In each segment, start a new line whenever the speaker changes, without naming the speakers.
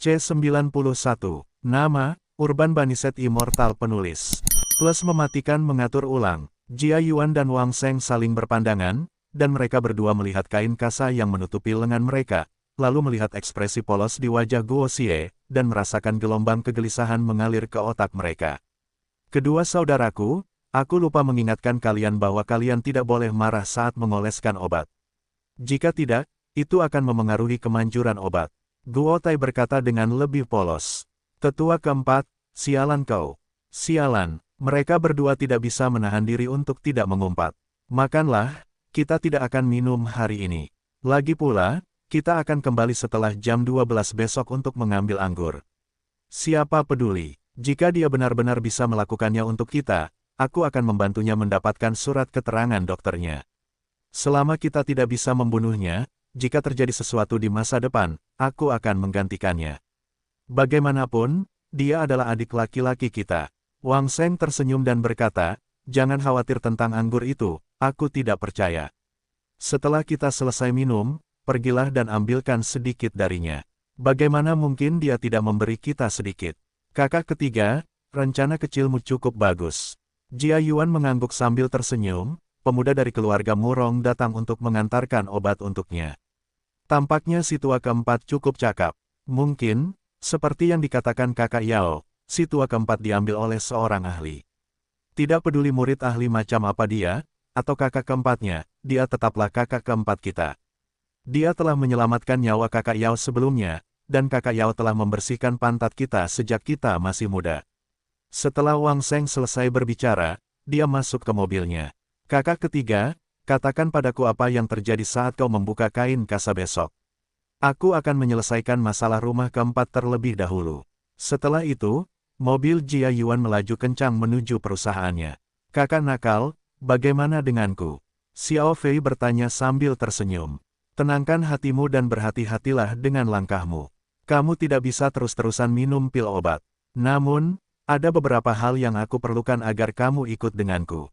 C91. Nama, Urban Baniset Immortal Penulis. Plus mematikan mengatur ulang. Jia Yuan dan Wang Sheng saling berpandangan, dan mereka berdua melihat kain kasa yang menutupi lengan mereka, lalu melihat ekspresi polos di wajah Guo Xie, dan merasakan gelombang kegelisahan mengalir ke otak mereka. Kedua saudaraku, aku lupa mengingatkan kalian bahwa kalian tidak boleh marah saat mengoleskan obat. Jika tidak, itu akan memengaruhi kemanjuran obat. Guo Tai berkata dengan lebih polos. Tetua keempat, sialan kau. Sialan, mereka berdua tidak bisa menahan diri untuk tidak mengumpat. Makanlah, kita tidak akan minum hari ini. Lagi pula, kita akan kembali setelah jam 12 besok untuk mengambil anggur. Siapa peduli, jika dia benar-benar bisa melakukannya untuk kita, aku akan membantunya mendapatkan surat keterangan dokternya. Selama kita tidak bisa membunuhnya, jika terjadi sesuatu di masa depan, aku akan menggantikannya. Bagaimanapun, dia adalah adik laki-laki kita. Wang Sheng tersenyum dan berkata, jangan khawatir tentang anggur itu, aku tidak percaya. Setelah kita selesai minum, pergilah dan ambilkan sedikit darinya. Bagaimana mungkin dia tidak memberi kita sedikit? Kakak ketiga, rencana kecilmu cukup bagus. Jia Yuan mengangguk sambil tersenyum, pemuda dari keluarga Murong datang untuk mengantarkan obat untuknya. Tampaknya si tua keempat cukup cakap. Mungkin, seperti yang dikatakan kakak Yao, si tua keempat diambil oleh seorang ahli. Tidak peduli murid ahli macam apa dia, atau kakak keempatnya, dia tetaplah kakak keempat kita. Dia telah menyelamatkan nyawa kakak Yao sebelumnya, dan kakak Yao telah membersihkan pantat kita sejak kita masih muda. Setelah Wang Sheng selesai berbicara, dia masuk ke mobilnya. Kakak ketiga, katakan padaku apa yang terjadi saat kau membuka kain kasa besok. Aku akan menyelesaikan masalah rumah keempat terlebih dahulu. Setelah itu, mobil Jia Yuan melaju kencang menuju perusahaannya. Kakak nakal, bagaimana denganku? Xiao Fei bertanya sambil tersenyum. Tenangkan hatimu dan berhati-hatilah dengan langkahmu. Kamu tidak bisa terus-terusan minum pil obat. Namun, ada beberapa hal yang aku perlukan agar kamu ikut denganku.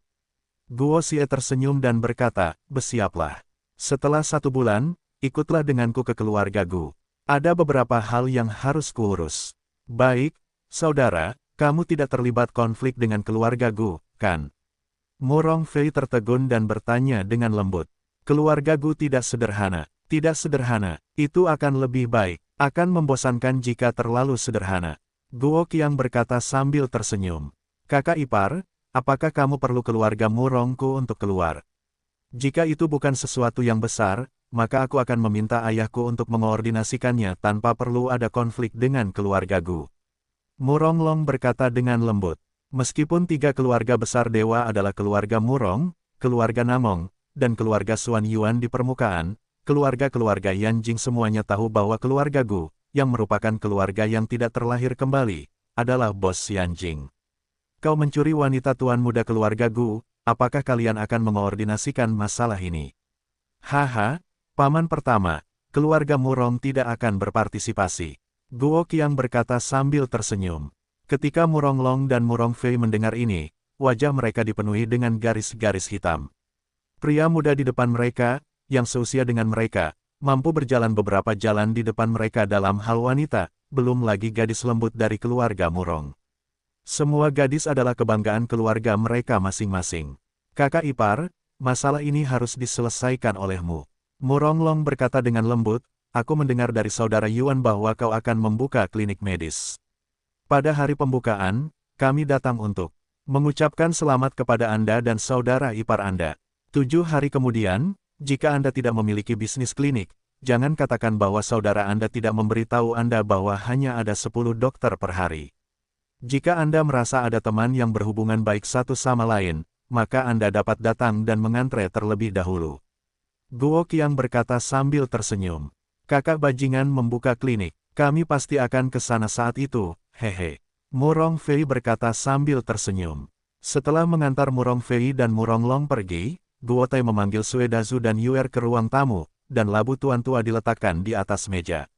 Guo Xie tersenyum dan berkata, bersiaplah. Setelah 1 bulan, ikutlah denganku ke keluarga Gu. Ada beberapa hal yang harus kuurus. Baik, saudara, kamu tidak terlibat konflik dengan keluarga Gu, kan? Murong Fei tertegun dan bertanya dengan lembut. Keluarga Gu tidak sederhana. Tidak sederhana, itu akan lebih baik. Akan membosankan jika terlalu sederhana. Guo Qiang berkata sambil tersenyum. Kakak ipar, apakah kamu perlu keluarga Murongku untuk keluar? Jika itu bukan sesuatu yang besar, maka aku akan meminta ayahku untuk mengoordinasikannya tanpa perlu ada konflik dengan keluarga Gu. Murong Long berkata dengan lembut. Meskipun 3 keluarga besar dewa adalah keluarga Murong, keluarga Namong, dan keluarga Xuan Yuan di permukaan, keluarga-keluarga Yanjing semuanya tahu bahwa keluarga Gu, yang merupakan keluarga yang tidak terlahir kembali, adalah bos Yanjing. Kau mencuri wanita tuan muda keluarga Gu, apakah kalian akan mengoordinasikan masalah ini? Haha, paman pertama, keluarga Murong tidak akan berpartisipasi. Guo Qiang berkata sambil tersenyum. Ketika Murong Long dan Murong Fei mendengar ini, wajah mereka dipenuhi dengan garis-garis hitam. Pria muda di depan mereka, yang seusia dengan mereka, mampu berjalan beberapa jalan di depan mereka dalam hal wanita, belum lagi gadis lembut dari keluarga Murong. Semua gadis adalah kebanggaan keluarga mereka masing-masing. Kakak ipar, masalah ini harus diselesaikan olehmu. Murong Long berkata dengan lembut, aku mendengar dari saudara Yuan bahwa kau akan membuka klinik medis. Pada hari pembukaan, kami datang untuk mengucapkan selamat kepada Anda dan saudara ipar Anda. 7 hari kemudian, jika Anda tidak memiliki bisnis klinik, jangan katakan bahwa saudara Anda tidak memberitahu Anda bahwa hanya ada 10 dokter per hari. Jika Anda merasa ada teman yang berhubungan baik satu sama lain, maka Anda dapat datang dan mengantre terlebih dahulu. Guo Qiang berkata sambil tersenyum. Kakak bajingan membuka klinik, kami pasti akan ke sana saat itu, hehe. Murong Fei berkata sambil tersenyum. Setelah mengantar Murong Fei dan Murong Long pergi, Guo Tai memanggil Sue Dazu dan Yuer ke ruang tamu, dan labu tuan tua diletakkan di atas meja.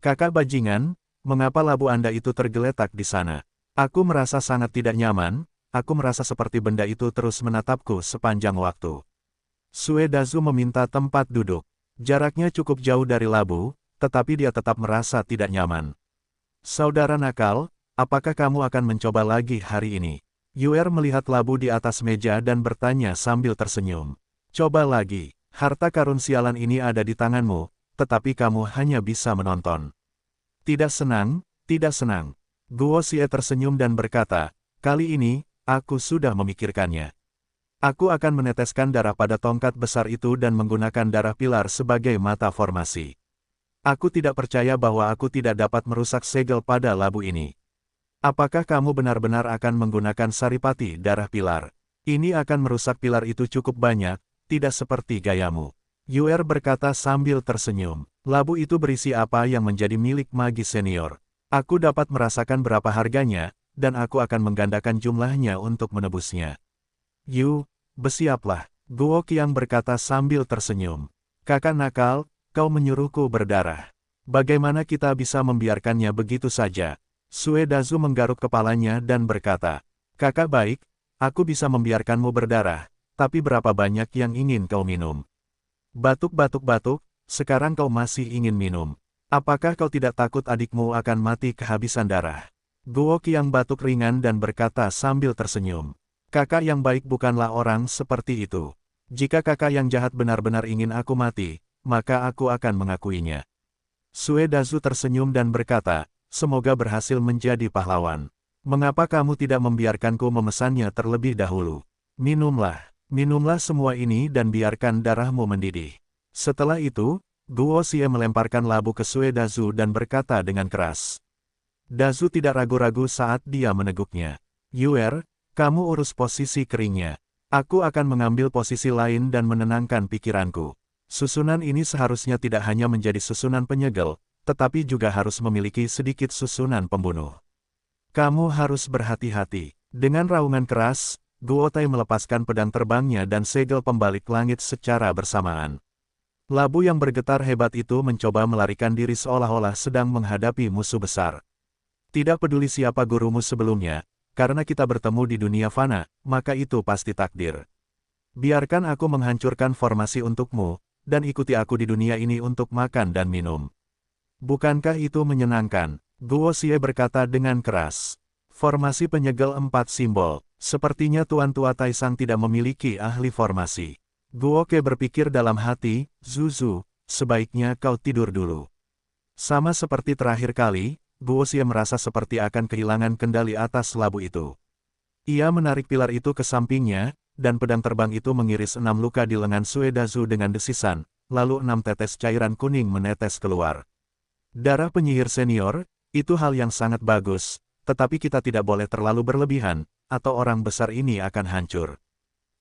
Kakak bajingan, mengapa labu Anda itu tergeletak di sana? Aku merasa sangat tidak nyaman, aku merasa seperti benda itu terus menatapku sepanjang waktu. Sue Dazu meminta tempat duduk. Jaraknya cukup jauh dari labu, tetapi dia tetap merasa tidak nyaman. Saudara nakal, apakah kamu akan mencoba lagi hari ini? Yuer melihat labu di atas meja dan bertanya sambil tersenyum. Coba lagi, harta karun sialan ini ada di tanganmu, tetapi kamu hanya bisa menonton. Tidak senang, tidak senang. Guo Xie tersenyum dan berkata, kali ini, aku sudah memikirkannya. Aku akan meneteskan darah pada tongkat besar itu dan menggunakan darah pilar sebagai mata formasi. Aku tidak percaya bahwa aku tidak dapat merusak segel pada labu ini. Apakah kamu benar-benar akan menggunakan saripati darah pilar? Ini akan merusak pilar itu cukup banyak, tidak seperti gayamu. Yuer berkata sambil tersenyum. Labu itu berisi apa yang menjadi milik magis senior. Aku dapat merasakan berapa harganya, dan aku akan menggandakan jumlahnya untuk menebusnya. Yu, bersiaplah. Guo Qiang berkata sambil tersenyum. Kakak nakal, kau menyuruhku berdarah. Bagaimana kita bisa membiarkannya begitu saja? Sue Dazu menggaruk kepalanya dan berkata, kakak baik, aku bisa membiarkanmu berdarah, tapi berapa banyak yang ingin kau minum? Batuk-batuk-batuk, sekarang kau masih ingin minum. Apakah kau tidak takut adikmu akan mati kehabisan darah? Guo Qiang batuk ringan dan berkata sambil tersenyum. Kakak yang baik bukanlah orang seperti itu. Jika kakak yang jahat benar-benar ingin aku mati, maka aku akan mengakuinya. Sue Dazu tersenyum dan berkata, semoga berhasil menjadi pahlawan. Mengapa kamu tidak membiarkanku memesannya terlebih dahulu? Minumlah, minumlah semua ini dan biarkan darahmu mendidih. Setelah itu, Guo Xie melemparkan labu ke Sue Dazu dan berkata dengan keras. Dazu tidak ragu-ragu saat dia meneguknya. Yuer, kamu urus posisi keringnya. Aku akan mengambil posisi lain dan menenangkan pikiranku. Susunan ini seharusnya tidak hanya menjadi susunan penyegel, tetapi juga harus memiliki sedikit susunan pembunuh. Kamu harus berhati-hati. Dengan raungan keras, Guo Tai melepaskan pedang terbangnya dan segel pembalik langit secara bersamaan. Labu yang bergetar hebat itu mencoba melarikan diri seolah-olah sedang menghadapi musuh besar. Tidak peduli siapa gurumu sebelumnya, karena kita bertemu di dunia fana, maka itu pasti takdir. Biarkan aku menghancurkan formasi untukmu, dan ikuti aku di dunia ini untuk makan dan minum. Bukankah itu menyenangkan? Guo Xie berkata dengan keras. Formasi penyegel 4 simbol, sepertinya Tuan Tua Taisang tidak memiliki ahli formasi. Guo Ke berpikir dalam hati, Zuzu, sebaiknya kau tidur dulu. Sama seperti terakhir kali, Guo Xie merasa seperti akan kehilangan kendali atas labu itu. Ia menarik pilar itu ke sampingnya, dan pedang terbang itu mengiris 6 luka di lengan Sue Dazu dengan desisan, lalu 6 tetes cairan kuning menetes keluar. Darah penyihir senior, itu hal yang sangat bagus, tetapi kita tidak boleh terlalu berlebihan, atau orang besar ini akan hancur.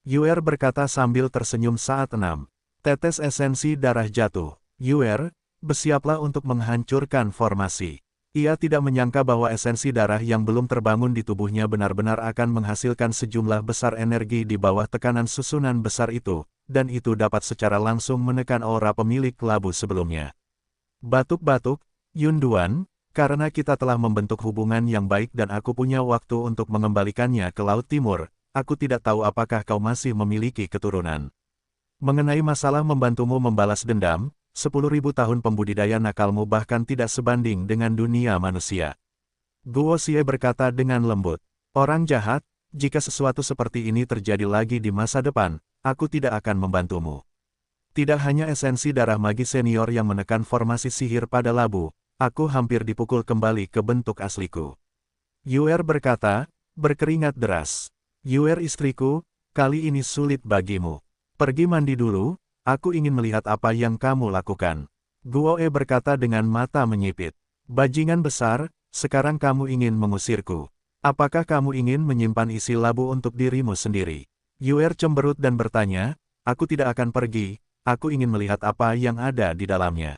Yuer berkata sambil tersenyum saat 6 tetes esensi darah jatuh. Yuer, bersiaplah untuk menghancurkan formasi. Ia tidak menyangka bahwa esensi darah yang belum terbangun di tubuhnya benar-benar akan menghasilkan sejumlah besar energi di bawah tekanan susunan besar itu, dan itu dapat secara langsung menekan aura pemilik labu sebelumnya. Batuk-batuk, Yun Duan, karena kita telah membentuk hubungan yang baik dan aku punya waktu untuk mengembalikannya ke Laut Timur, aku tidak tahu apakah kau masih memiliki keturunan. Mengenai masalah membantumu membalas dendam, 10.000 tahun pembudidaya nakalmu bahkan tidak sebanding dengan dunia manusia. Guo Xie berkata dengan lembut. Orang jahat, jika sesuatu seperti ini terjadi lagi di masa depan, aku tidak akan membantumu. Tidak hanya esensi darah magis senior yang menekan formasi sihir pada labu, aku hampir dipukul kembali ke bentuk asliku. Yuer berkata, berkeringat deras. Yuer istriku, kali ini sulit bagimu. Pergi mandi dulu. Aku ingin melihat apa yang kamu lakukan. Guo E berkata dengan mata menyipit. Bajingan besar, sekarang kamu ingin mengusirku. Apakah kamu ingin menyimpan isi labu untuk dirimu sendiri? Yuer cemberut dan bertanya, aku tidak akan pergi, aku ingin melihat apa yang ada di dalamnya.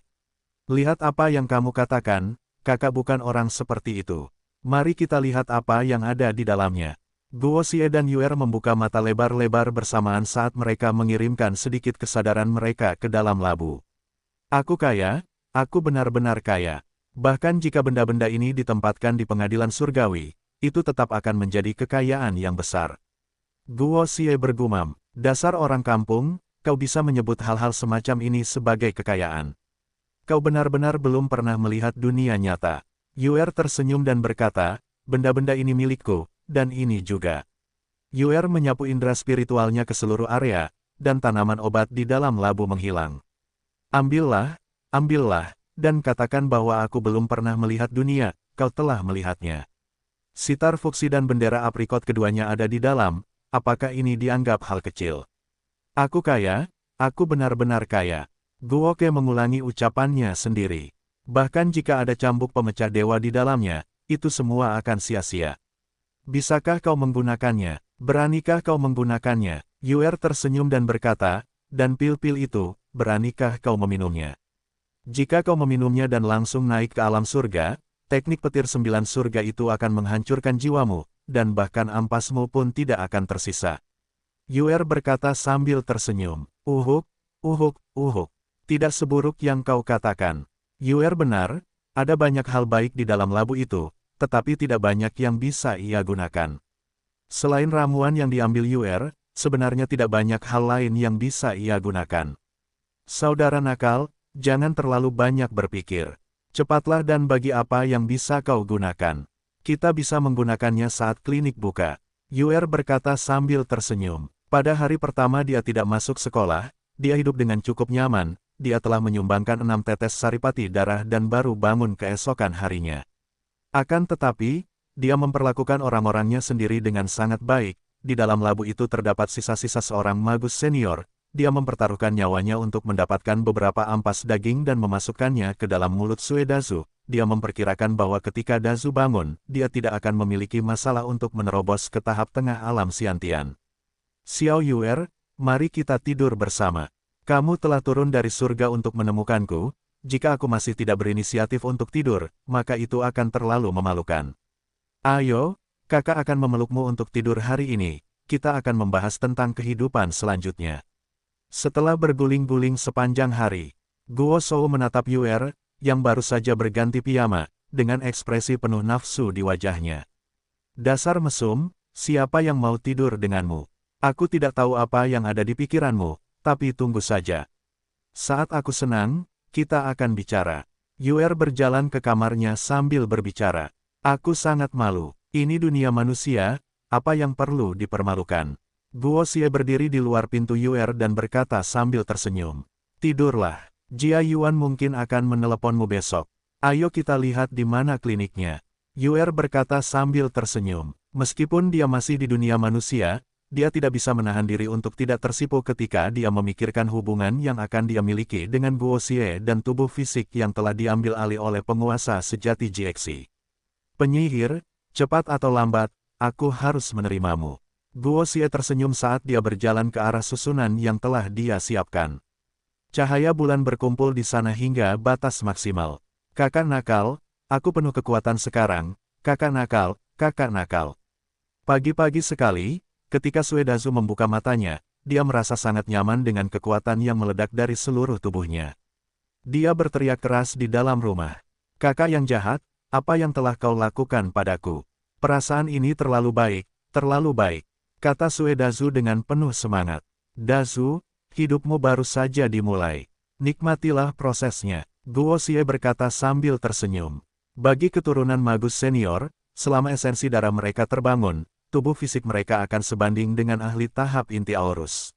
Lihat apa yang kamu katakan, kakak bukan orang seperti itu. Mari kita lihat apa yang ada di dalamnya. Guo Xie dan Yuer membuka mata lebar-lebar bersamaan saat mereka mengirimkan sedikit kesadaran mereka ke dalam labu. Aku kaya, aku benar-benar kaya. Bahkan jika benda-benda ini ditempatkan di pengadilan surgawi, itu tetap akan menjadi kekayaan yang besar. Guo Xie bergumam, dasar orang kampung, kau bisa menyebut hal-hal semacam ini sebagai kekayaan. Kau benar-benar belum pernah melihat dunia nyata. Yuer tersenyum dan berkata, benda-benda ini milikku, dan ini juga. Yuer menyapu indera spiritualnya ke seluruh area, dan tanaman obat di dalam labu menghilang. Ambillah, ambillah, dan katakan bahwa aku belum pernah melihat dunia, kau telah melihatnya. Sitar fuksi dan bendera aprikot keduanya ada di dalam, apakah ini dianggap hal kecil? Aku kaya, aku benar-benar kaya. Guoke mengulangi ucapannya sendiri. Bahkan jika ada cambuk pemecah dewa di dalamnya, itu semua akan sia-sia. Bisakah kau menggunakannya? Beranikah kau menggunakannya? Yuer tersenyum dan berkata, dan pil-pil itu, beranikah kau meminumnya? Jika kau meminumnya dan langsung naik ke alam surga, teknik petir 9 surga itu akan menghancurkan jiwamu, dan bahkan ampasmu pun tidak akan tersisa. Yuer berkata sambil tersenyum. Uhuk, uhuk, uhuk. Tidak seburuk yang kau katakan. Yuer benar, ada banyak hal baik di dalam labu itu, tetapi tidak banyak yang bisa ia gunakan. Selain ramuan yang diambil Yuer, sebenarnya tidak banyak hal lain yang bisa ia gunakan. Saudara nakal, jangan terlalu banyak berpikir. Cepatlah dan bagi apa yang bisa kau gunakan. Kita bisa menggunakannya saat klinik buka. Yuer berkata sambil tersenyum. Pada hari pertama dia tidak masuk sekolah, dia hidup dengan cukup nyaman, dia telah menyumbangkan 6 tetes saripati darah dan baru bangun keesokan harinya. Akan tetapi, dia memperlakukan orang-orangnya sendiri dengan sangat baik, di dalam labu itu terdapat sisa-sisa seorang magus senior. Dia mempertaruhkan nyawanya untuk mendapatkan beberapa ampas daging dan memasukkannya ke dalam mulut Sue Dazu. Dia memperkirakan bahwa ketika Dazu bangun, dia tidak akan memiliki masalah untuk menerobos ke tahap tengah alam Xiantian. Xiao Yuer, mari kita tidur bersama. Kamu telah turun dari surga untuk menemukanku, jika aku masih tidak berinisiatif untuk tidur, maka itu akan terlalu memalukan. Ayo, kakak akan memelukmu untuk tidur hari ini, kita akan membahas tentang kehidupan selanjutnya. Setelah berguling-guling sepanjang hari, Guo Shou menatap Yuer, yang baru saja berganti piyama, dengan ekspresi penuh nafsu di wajahnya. Dasar mesum, siapa yang mau tidur denganmu? Aku tidak tahu apa yang ada di pikiranmu, tapi tunggu saja. Saat aku senang, kita akan bicara. Yuer berjalan ke kamarnya sambil berbicara. Aku sangat malu, ini dunia manusia, apa yang perlu dipermalukan? Guo Xie berdiri di luar pintu Yuer dan berkata sambil tersenyum. Tidurlah, Jia Yuan mungkin akan meneleponmu besok. Ayo kita lihat di mana kliniknya. Yuer berkata sambil tersenyum. Meskipun dia masih di dunia manusia, dia tidak bisa menahan diri untuk tidak tersipu ketika dia memikirkan hubungan yang akan dia miliki dengan Guo Xie dan tubuh fisik yang telah diambil alih oleh penguasa sejati GXI. Penyihir, cepat atau lambat, aku harus menerimamu. Guo Xie tersenyum saat dia berjalan ke arah susunan yang telah dia siapkan. Cahaya bulan berkumpul di sana hingga batas maksimal. Kakak nakal, aku penuh kekuatan sekarang, kakak nakal, kakak nakal. Pagi-pagi sekali, ketika Sue Dazu membuka matanya, dia merasa sangat nyaman dengan kekuatan yang meledak dari seluruh tubuhnya. Dia berteriak keras di dalam rumah. Kakak yang jahat, apa yang telah kau lakukan padaku? Perasaan ini terlalu baik, kata Sue Dazu dengan penuh semangat. Dazu, hidupmu baru saja dimulai. Nikmatilah prosesnya, Guo Xie berkata sambil tersenyum. Bagi keturunan magus senior, selama esensi darah mereka terbangun, tubuh fisik mereka akan sebanding dengan ahli tahap inti aurus.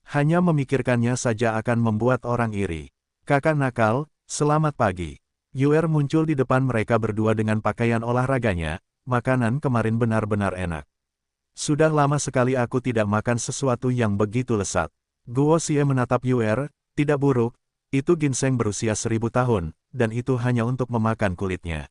Hanya memikirkannya saja akan membuat orang iri. Kakak nakal, selamat pagi. Yuer muncul di depan mereka berdua dengan pakaian olahraganya, makanan kemarin benar-benar enak. Sudah lama sekali aku tidak makan sesuatu yang begitu lesat. Guo Xie menatap Yuer, tidak buruk, itu ginseng berusia 1000 tahun, dan itu hanya untuk memakan kulitnya.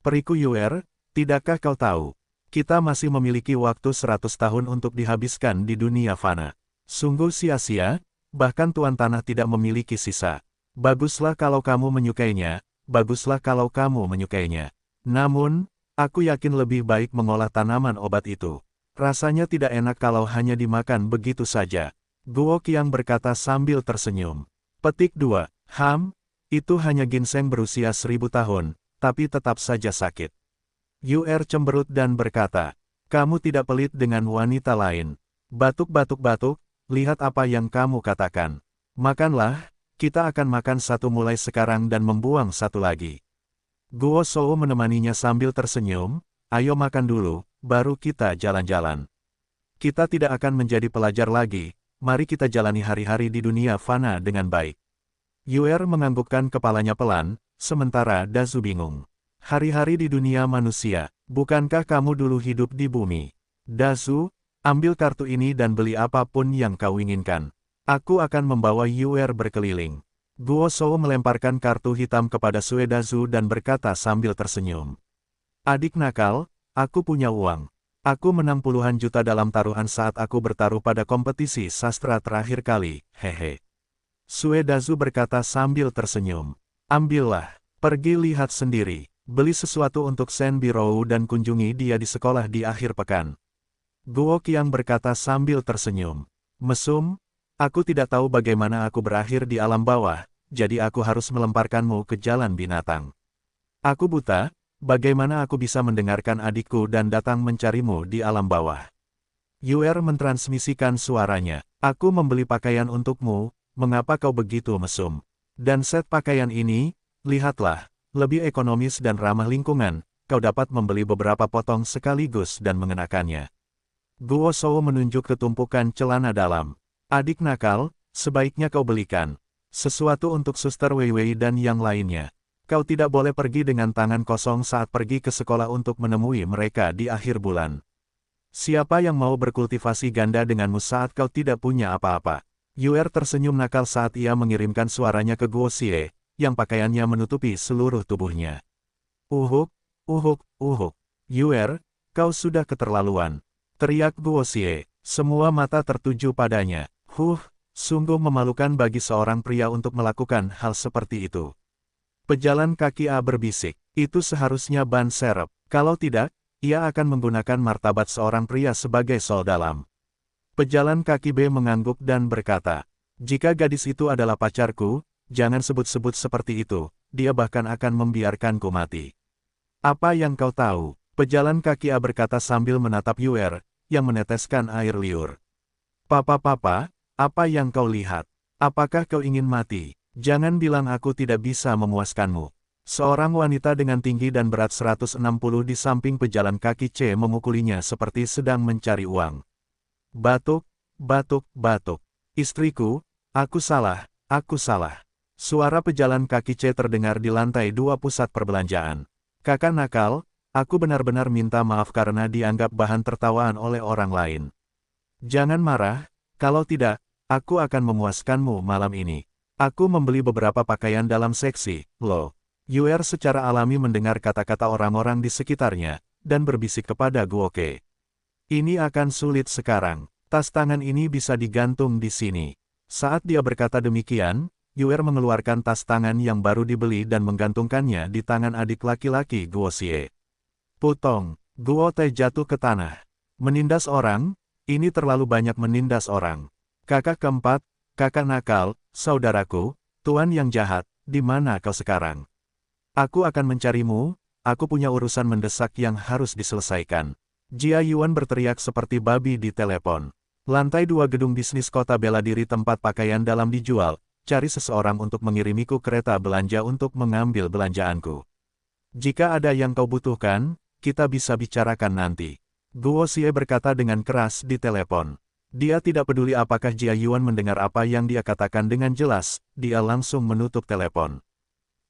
Periku Yuer, tidakkah kau tahu? Kita masih memiliki waktu 100 tahun untuk dihabiskan di dunia fana. Sungguh sia-sia, bahkan Tuan Tanah tidak memiliki sisa. Baguslah kalau kamu menyukainya, baguslah kalau kamu menyukainya. Namun, aku yakin lebih baik mengolah tanaman obat itu. Rasanya tidak enak kalau hanya dimakan begitu saja. Guo Qiang berkata sambil tersenyum. Petik 2. Itu hanya ginseng berusia 1000 tahun, tapi tetap saja sakit. Yuer cemberut dan berkata, kamu tidak pelit dengan wanita lain. Batuk-batuk-batuk, lihat apa yang kamu katakan. Makanlah, kita akan makan satu mulai sekarang dan membuang satu lagi. Guo Shou menemaninya sambil tersenyum, ayo makan dulu, baru kita jalan-jalan. Kita tidak akan menjadi pelajar lagi, mari kita jalani hari-hari di dunia fana dengan baik. Yuer menganggukkan kepalanya pelan, sementara Dazu bingung. Hari-hari di dunia manusia, bukankah kamu dulu hidup di bumi? Dazu, ambil kartu ini dan beli apapun yang kau inginkan. Aku akan membawa Yuer berkeliling. Guo Shou melemparkan kartu hitam kepada Sue Dazu dan berkata sambil tersenyum. Adik nakal, aku punya uang. Aku menang puluhan juta dalam taruhan saat aku bertaruh pada kompetisi sastra terakhir kali, hehe. Sue Dazu berkata sambil tersenyum. Ambillah, pergi lihat sendiri, beli sesuatu untuk Shen Birou dan kunjungi dia di sekolah di akhir pekan. Guo Qiang berkata sambil tersenyum. Mesum, aku tidak tahu bagaimana aku berakhir di alam bawah, jadi aku harus melemparkanmu ke jalan binatang. Aku buta, bagaimana aku bisa mendengarkan adikku dan datang mencarimu di alam bawah? Yuer mentransmisikan suaranya. Aku membeli pakaian untukmu. Mengapa kau begitu mesum? Dan set pakaian ini, lihatlah, lebih ekonomis dan ramah lingkungan, kau dapat membeli beberapa potong sekaligus dan mengenakannya. Guo Shou menunjuk ke tumpukan celana dalam. Adik nakal, sebaiknya kau belikan sesuatu untuk Suster Wei Wei dan yang lainnya. Kau tidak boleh pergi dengan tangan kosong saat pergi ke sekolah untuk menemui mereka di akhir bulan. Siapa yang mau berkultivasi ganda denganmu saat kau tidak punya apa-apa? Yuer tersenyum nakal saat ia mengirimkan suaranya ke Guo Xie, yang pakaiannya menutupi seluruh tubuhnya. Uhuk, uhuk, uhuk. Yuer, kau sudah keterlaluan. Teriak Guo Xie, semua mata tertuju padanya. Sungguh memalukan bagi seorang pria untuk melakukan hal seperti itu. Pejalan kaki A berbisik, itu seharusnya ban serep. Kalau tidak, ia akan menggunakan martabat seorang pria sebagai sol dalam. Pejalan kaki B mengangguk dan berkata, jika gadis itu adalah pacarku, jangan sebut-sebut seperti itu, dia bahkan akan membiarkanku mati. Apa yang kau tahu? Pejalan kaki A berkata sambil menatap Yuer, yang meneteskan air liur. Papa, apa yang kau lihat? Apakah kau ingin mati? Jangan bilang aku tidak bisa memuaskanmu. Seorang wanita dengan tinggi dan berat 160 di samping pejalan kaki C memukulinya seperti sedang mencari uang. Batuk, batuk, batuk. Istriku, aku salah, aku salah. Suara pejalan kaki C terdengar di lantai 2 pusat perbelanjaan. Kakak nakal, aku benar-benar minta maaf karena dianggap bahan tertawaan oleh orang lain. Jangan marah, kalau tidak, aku akan memuaskanmu malam ini. Aku membeli beberapa pakaian dalam seksi, loh. Yuer secara alami mendengar kata-kata orang-orang di sekitarnya, dan berbisik kepada Guo Qie. Ini akan sulit sekarang. Tas tangan ini bisa digantung di sini. Saat dia berkata demikian, Yuer mengeluarkan tas tangan yang baru dibeli dan menggantungkannya di tangan adik laki-laki Guo Xie. Putong, Guo Teh jatuh ke tanah. Menindas orang? Ini terlalu banyak menindas orang. Kakak keempat, kakak nakal, saudaraku, tuan yang jahat, di mana kau sekarang? Aku akan mencarimu, aku punya urusan mendesak yang harus diselesaikan. Jia Yuan berteriak seperti babi di telepon. Lantai 2 gedung bisnis kota bela diri tempat pakaian dalam dijual, cari seseorang untuk mengirimiku kereta belanja untuk mengambil belanjaanku. Jika ada yang kau butuhkan, kita bisa bicarakan nanti. Guo Xie berkata dengan keras di telepon. Dia tidak peduli apakah Jia Yuan mendengar apa yang dia katakan dengan jelas, dia langsung menutup telepon.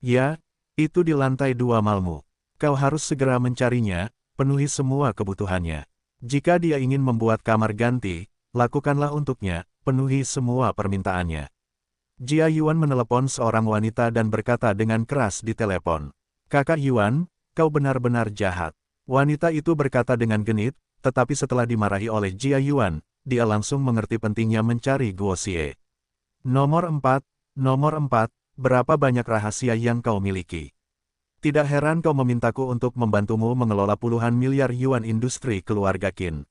Ya, itu di lantai 2 malmu. Kau harus segera mencarinya, penuhi semua kebutuhannya. Jika dia ingin membuat kamar ganti, lakukanlah untuknya, penuhi semua permintaannya. Jia Yuan menelepon seorang wanita dan berkata dengan keras di telepon. Kakak Yuan, kau benar-benar jahat. Wanita itu berkata dengan genit, tetapi setelah dimarahi oleh Jia Yuan, dia langsung mengerti pentingnya mencari Guo Xie. Nomor 4, berapa banyak rahasia yang kau miliki? Tidak heran kau memintaku untuk membantumu mengelola puluhan miliar yuan industri keluarga Qin.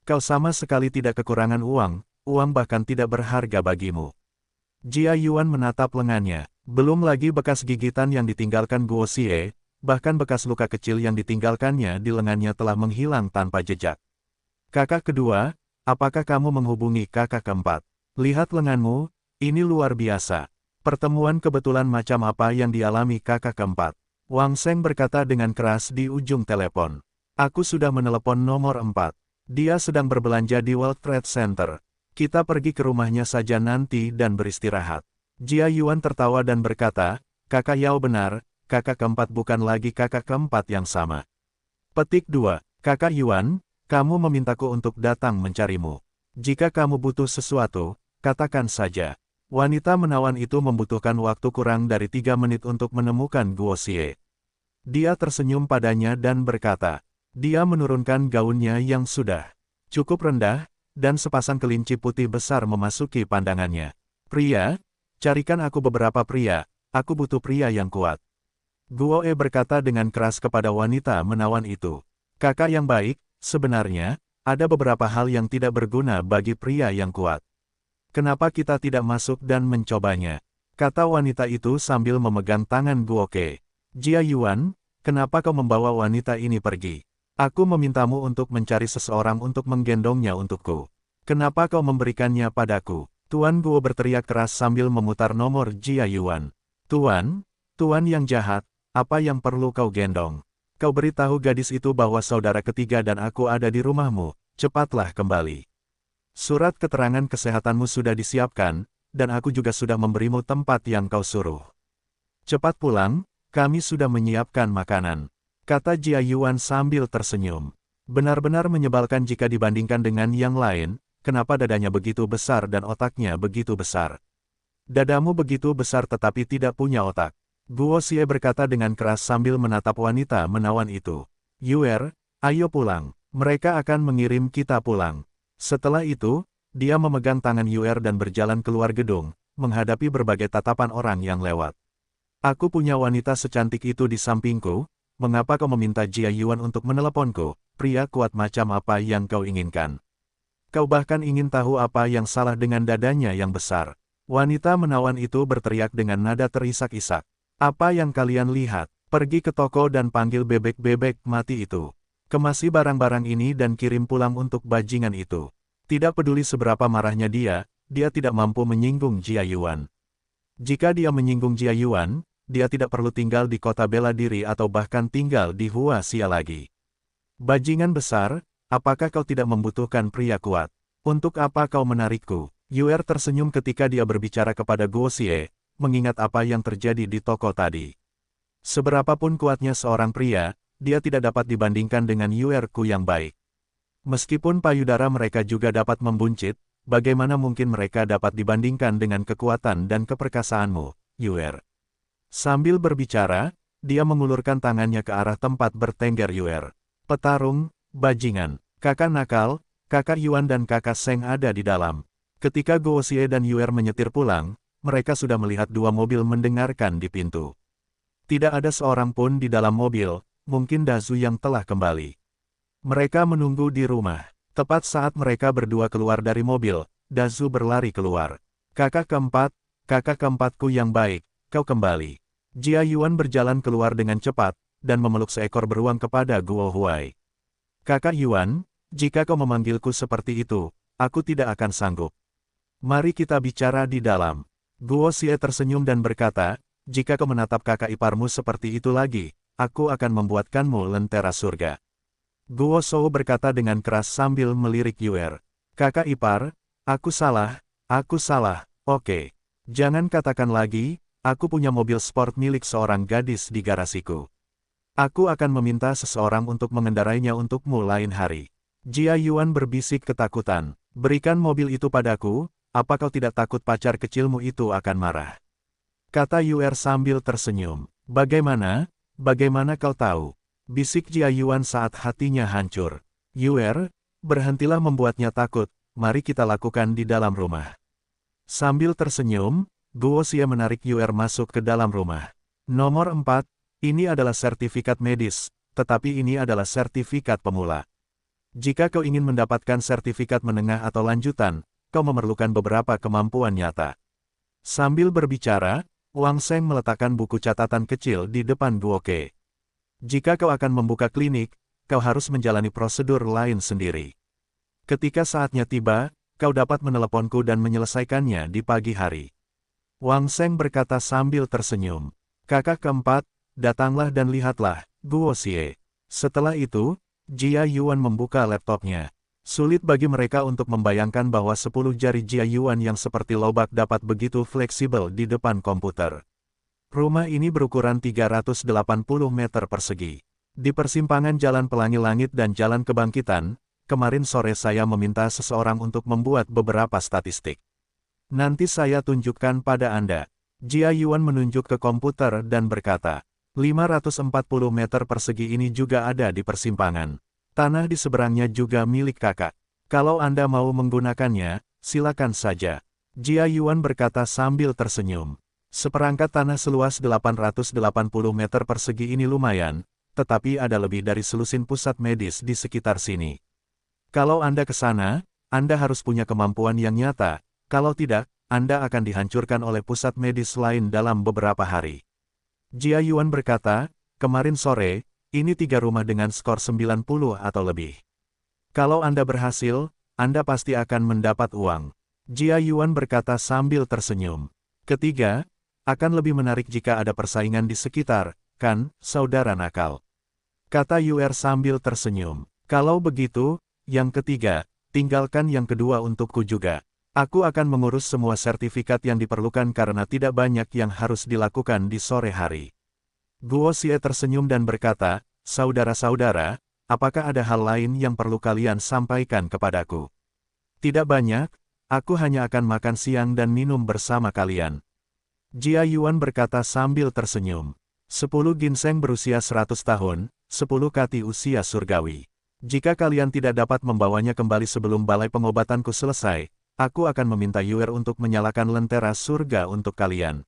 Kau sama sekali tidak kekurangan uang bahkan tidak berharga bagimu. Jia Yuan menatap lengannya, belum lagi bekas gigitan yang ditinggalkan Guo Xie, bahkan bekas luka kecil yang ditinggalkannya di lengannya telah menghilang tanpa jejak. Kakak kedua, apakah kamu menghubungi kakak keempat? Lihat lenganmu, ini luar biasa. Pertemuan kebetulan macam apa yang dialami kakak keempat? Wang Sheng berkata dengan keras di ujung telepon. Aku sudah menelepon nomor 4. Dia sedang berbelanja di World Trade Center. Kita pergi ke rumahnya saja nanti dan beristirahat. Jia Yuan tertawa dan berkata, Kakak Yao benar, kakak keempat bukan lagi kakak keempat yang sama. Petik 2. Kakak Yuan, kamu memintaku untuk datang mencarimu. Jika kamu butuh sesuatu, katakan saja. Wanita menawan itu membutuhkan waktu kurang dari 3 menit untuk menemukan Guo Xie. Dia tersenyum padanya dan berkata, dia menurunkan gaunnya yang sudah cukup rendah, dan sepasang kelinci putih besar memasuki pandangannya. Pria, carikan aku beberapa pria, aku butuh pria yang kuat. Guo E berkata dengan keras kepada wanita menawan itu. Kakak yang baik, sebenarnya, ada beberapa hal yang tidak berguna bagi pria yang kuat. Kenapa kita tidak masuk dan mencobanya? Kata wanita itu sambil memegang tangan Guo Ke. Jia Yuan, kenapa kau membawa wanita ini pergi? Aku memintamu untuk mencari seseorang untuk menggendongnya untukku. Kenapa kau memberikannya padaku? Tuan Guo berteriak keras sambil memutar nomor Jia Yuan. Tuan yang jahat, apa yang perlu kau gendong? Kau beritahu gadis itu bahwa saudara ketiga dan aku ada di rumahmu, cepatlah kembali. Surat keterangan kesehatanmu sudah disiapkan, dan aku juga sudah memberimu tempat yang kau suruh. Cepat pulang, kami sudah menyiapkan makanan. Kata Jia Yuan sambil tersenyum. Benar-benar menyebalkan jika dibandingkan dengan yang lain, kenapa dadanya begitu besar dan otaknya begitu besar. Dadamu begitu besar tetapi tidak punya otak. Guo Xie berkata dengan keras sambil menatap wanita menawan itu. Yuer, ayo pulang, mereka akan mengirim kita pulang. Setelah itu, dia memegang tangan Yuer dan berjalan keluar gedung, menghadapi berbagai tatapan orang yang lewat. Aku punya wanita secantik itu di sampingku, mengapa kau meminta Jia Yuan untuk meneleponku, pria kuat macam apa yang kau inginkan? Kau bahkan ingin tahu apa yang salah dengan dadanya yang besar. Wanita menawan itu berteriak dengan nada terisak-isak. Apa yang kalian lihat? Pergi ke toko dan panggil bebek-bebek mati itu. Kemasi barang-barang ini dan kirim pulang untuk bajingan itu. Tidak peduli seberapa marahnya dia tidak mampu menyinggung Jia Yuan. Jika dia menyinggung Jia Yuan, dia tidak perlu tinggal di kota bela diri atau bahkan tinggal di Hua Xia lagi. Bajingan besar, apakah kau tidak membutuhkan pria kuat? Untuk apa kau menarikku? Yuer tersenyum ketika dia berbicara kepada Guo Xie, mengingat apa yang terjadi di toko tadi. Seberapapun kuatnya seorang pria, dia tidak dapat dibandingkan dengan Yuerku yang baik. Meskipun payudara mereka juga dapat membuncit, bagaimana mungkin mereka dapat dibandingkan dengan kekuatan dan keperkasaanmu, Yuer? Sambil berbicara, dia mengulurkan tangannya ke arah tempat bertengger Yuer. Petarung, bajingan, kakak nakal, kakak Yuan dan kakak Seng ada di dalam. Ketika Guo Xie dan Yuer menyetir pulang, mereka sudah melihat dua mobil mendengarkan di pintu. Tidak ada seorang pun di dalam mobil, mungkin Dazu yang telah kembali. Mereka menunggu di rumah. Tepat saat mereka berdua keluar dari mobil, Dazu berlari keluar. Kakak keempatku yang baik, kau kembali. Jia Yuan berjalan keluar dengan cepat, dan memeluk seekor beruang kepada Guo Huai. Kakak Yuan, jika kau memanggilku seperti itu, aku tidak akan sanggup. Mari kita bicara di dalam. Guo Xie tersenyum dan berkata, jika kau menatap kakak iparmu seperti itu lagi, aku akan membuatkanmu lentera surga. Guo Shou berkata dengan keras sambil melirik Yuer. Kakak ipar, aku salah, oke. Jangan katakan lagi, aku punya mobil sport milik seorang gadis di garasiku. Aku akan meminta seseorang untuk mengendarainya untukmu lain hari. Jia Yuan berbisik ketakutan. Berikan mobil itu padaku, apa kau tidak takut pacar kecilmu itu akan marah? Kata Yuer sambil tersenyum. Bagaimana kau tahu? Bisik Jia Yuan saat hatinya hancur. Yuer, berhentilah membuatnya takut, mari kita lakukan di dalam rumah. Sambil tersenyum, Guo Xie menarik Yuer masuk ke dalam rumah. Nomor 4, ini adalah sertifikat medis, tetapi ini adalah sertifikat pemula. Jika kau ingin mendapatkan sertifikat menengah atau lanjutan, kau memerlukan beberapa kemampuan nyata. Sambil berbicara, Wang Sheng meletakkan buku catatan kecil di depan Guo Ke. Jika kau akan membuka klinik, kau harus menjalani prosedur lain sendiri. Ketika saatnya tiba, kau dapat meneleponku dan menyelesaikannya di pagi hari. Wang Sheng berkata sambil tersenyum. Kakak keempat, datanglah dan lihatlah, Guo Xie. Setelah itu, Jia Yuan membuka laptopnya. Sulit bagi mereka untuk membayangkan bahwa 10 jari Jia Yuan yang seperti lobak dapat begitu fleksibel di depan komputer. Rumah ini berukuran 380 meter persegi. Di persimpangan Jalan Pelangi Langit dan Jalan Kebangkitan, kemarin sore saya meminta seseorang untuk membuat beberapa statistik. Nanti saya tunjukkan pada Anda. Jia Yuan menunjuk ke komputer dan berkata, 540 meter persegi ini juga ada di persimpangan. Tanah di seberangnya juga milik kakak. Kalau Anda mau menggunakannya, silakan saja. Jia Yuan berkata sambil tersenyum. Seperangkat tanah seluas 880 meter persegi ini lumayan, tetapi ada lebih dari selusin pusat medis di sekitar sini. Kalau Anda ke sana, Anda harus punya kemampuan yang nyata, kalau tidak, Anda akan dihancurkan oleh pusat medis lain dalam beberapa hari. Jia Yuan berkata, kemarin sore, ini 3 rumah dengan skor 90 atau lebih. Kalau Anda berhasil, Anda pasti akan mendapat uang. Jia Yuan berkata sambil tersenyum. Ketiga, akan lebih menarik jika ada persaingan di sekitar, kan, saudara nakal. Kata Yuer sambil tersenyum. Kalau begitu, yang ketiga, tinggalkan yang kedua untukku juga. Aku akan mengurus semua sertifikat yang diperlukan karena tidak banyak yang harus dilakukan di sore hari. Guo Xie tersenyum dan berkata, saudara-saudara, apakah ada hal lain yang perlu kalian sampaikan kepadaku? Tidak banyak, aku hanya akan makan siang dan minum bersama kalian. Jia Yuan berkata sambil tersenyum. 10 ginseng berusia 100 tahun, 10 kati usia surgawi. Jika kalian tidak dapat membawanya kembali sebelum balai pengobatanku selesai, aku akan meminta Yuer untuk menyalakan lentera surga untuk kalian.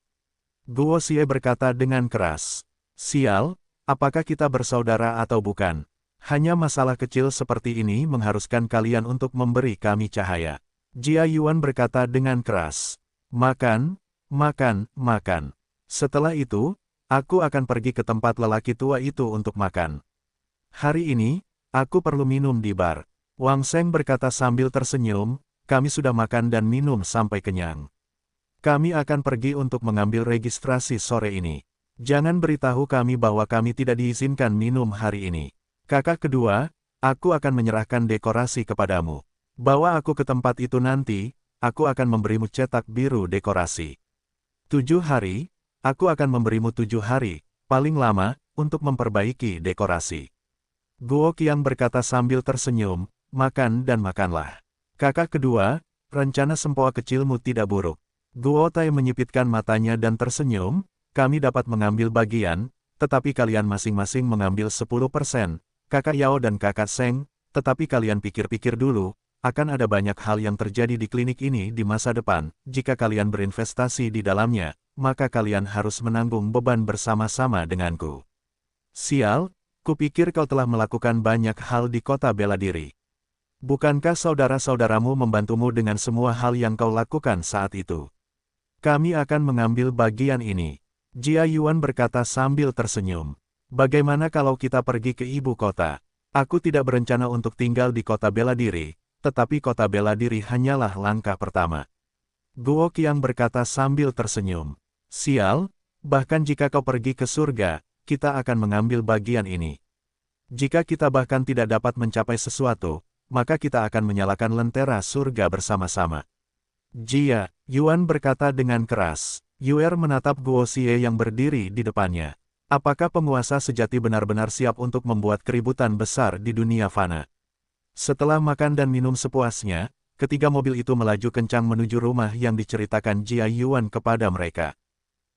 Guo Xie berkata dengan keras. Sial, apakah kita bersaudara atau bukan? Hanya masalah kecil seperti ini mengharuskan kalian untuk memberi kami cahaya. Jia Yuan berkata dengan keras. Makan, makan, makan. Setelah itu, aku akan pergi ke tempat lelaki tua itu untuk makan. Hari ini, aku perlu minum di bar. Wang Sheng berkata sambil tersenyum, kami sudah makan dan minum sampai kenyang. Kami akan pergi untuk mengambil registrasi sore ini. Jangan beritahu kami bahwa kami tidak diizinkan minum hari ini. Kakak kedua, aku akan menyerahkan dekorasi kepadamu. Bawa aku ke tempat itu nanti, aku akan memberimu cetak biru dekorasi. 7 hari, aku akan memberimu 7 hari, paling lama, untuk memperbaiki dekorasi. Guo Qiang berkata sambil tersenyum, makan dan makanlah. Kakak kedua, rencana sempoa kecilmu tidak buruk. Guo Tai menyipitkan matanya dan tersenyum, kami dapat mengambil bagian, tetapi kalian masing-masing mengambil 10%, kakak Yao dan kakak Seng, tetapi kalian pikir-pikir dulu, akan ada banyak hal yang terjadi di klinik ini di masa depan, jika kalian berinvestasi di dalamnya, maka kalian harus menanggung beban bersama-sama denganku. Sial, kupikir kau telah melakukan banyak hal di kota bela diri. Bukankah saudara-saudaramu membantumu dengan semua hal yang kau lakukan saat itu? Kami akan mengambil bagian ini. Jia Yuan berkata sambil tersenyum. Bagaimana kalau kita pergi ke ibu kota? Aku tidak berencana untuk tinggal di kota bela diri, tetapi kota bela diri hanyalah langkah pertama. Guo Qiang berkata sambil tersenyum. Sial, bahkan jika kau pergi ke surga, kita akan mengambil bagian ini. Jika kita bahkan tidak dapat mencapai sesuatu, maka kita akan menyalakan lentera surga bersama-sama. Jia Yuan berkata dengan keras. Yuer menatap Guo Xie yang berdiri di depannya. Apakah penguasa sejati benar-benar siap untuk membuat keributan besar di dunia fana? Setelah makan dan minum sepuasnya, ketiga mobil itu melaju kencang menuju rumah yang diceritakan Jia Yuan kepada mereka.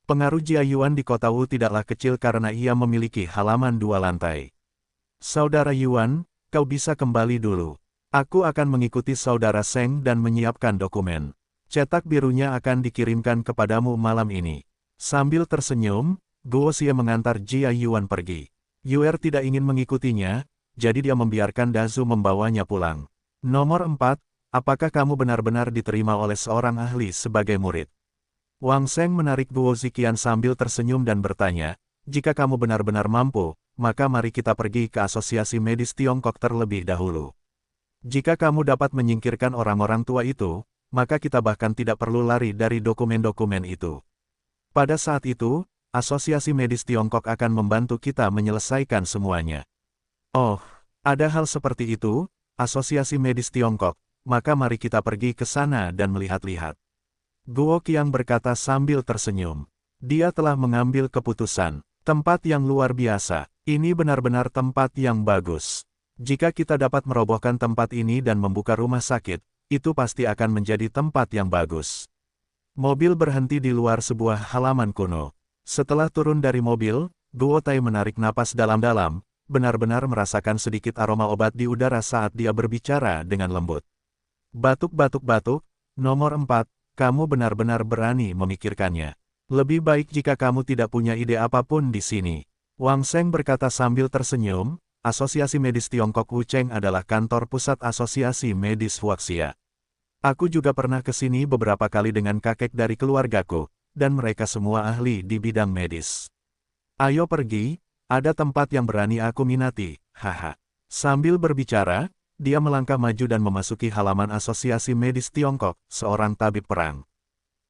Pengaruh Jia Yuan di kota Wu tidaklah kecil karena ia memiliki halaman 2 lantai. Saudara Yuan, kau bisa kembali dulu. Aku akan mengikuti saudara Seng dan menyiapkan dokumen. Cetak birunya akan dikirimkan kepadamu malam ini. Sambil tersenyum, Guo Xie mengantar Jia Yuan pergi. Yuer tidak ingin mengikutinya, jadi dia membiarkan Dazu membawanya pulang. Nomor 4, apakah kamu benar-benar diterima oleh seorang ahli sebagai murid? Wang Sheng menarik Guo Ziqian sambil tersenyum dan bertanya, jika kamu benar-benar mampu, maka mari kita pergi ke Asosiasi Medis Tiongkok terlebih dahulu. Jika kamu dapat menyingkirkan orang-orang tua itu, maka kita bahkan tidak perlu lari dari dokumen-dokumen itu. Pada saat itu, Asosiasi Medis Tiongkok akan membantu kita menyelesaikan semuanya. Oh, ada hal seperti itu, Asosiasi Medis Tiongkok, maka mari kita pergi ke sana dan melihat-lihat. Guo Qiang berkata sambil tersenyum. Dia telah mengambil keputusan. Tempat yang luar biasa. Ini benar-benar tempat yang bagus. Jika kita dapat merobohkan tempat ini dan membuka rumah sakit, itu pasti akan menjadi tempat yang bagus. Mobil berhenti di luar sebuah halaman kuno. Setelah turun dari mobil, Guo Tai menarik napas dalam-dalam, benar-benar merasakan sedikit aroma obat di udara saat dia berbicara dengan lembut. Batuk-batuk-batuk, nomor 4, kamu benar-benar berani memikirkannya. Lebih baik jika kamu tidak punya ide apapun di sini. Wang Sheng berkata sambil tersenyum, Asosiasi Medis Tiongkok Wucheng adalah kantor pusat Asosiasi Medis Huaxia. Aku juga pernah ke sini beberapa kali dengan kakek dari keluargaku, dan mereka semua ahli di bidang medis. Ayo pergi, ada tempat yang berani aku minati, haha. Sambil berbicara, dia melangkah maju dan memasuki halaman Asosiasi Medis Tiongkok, seorang tabib perang.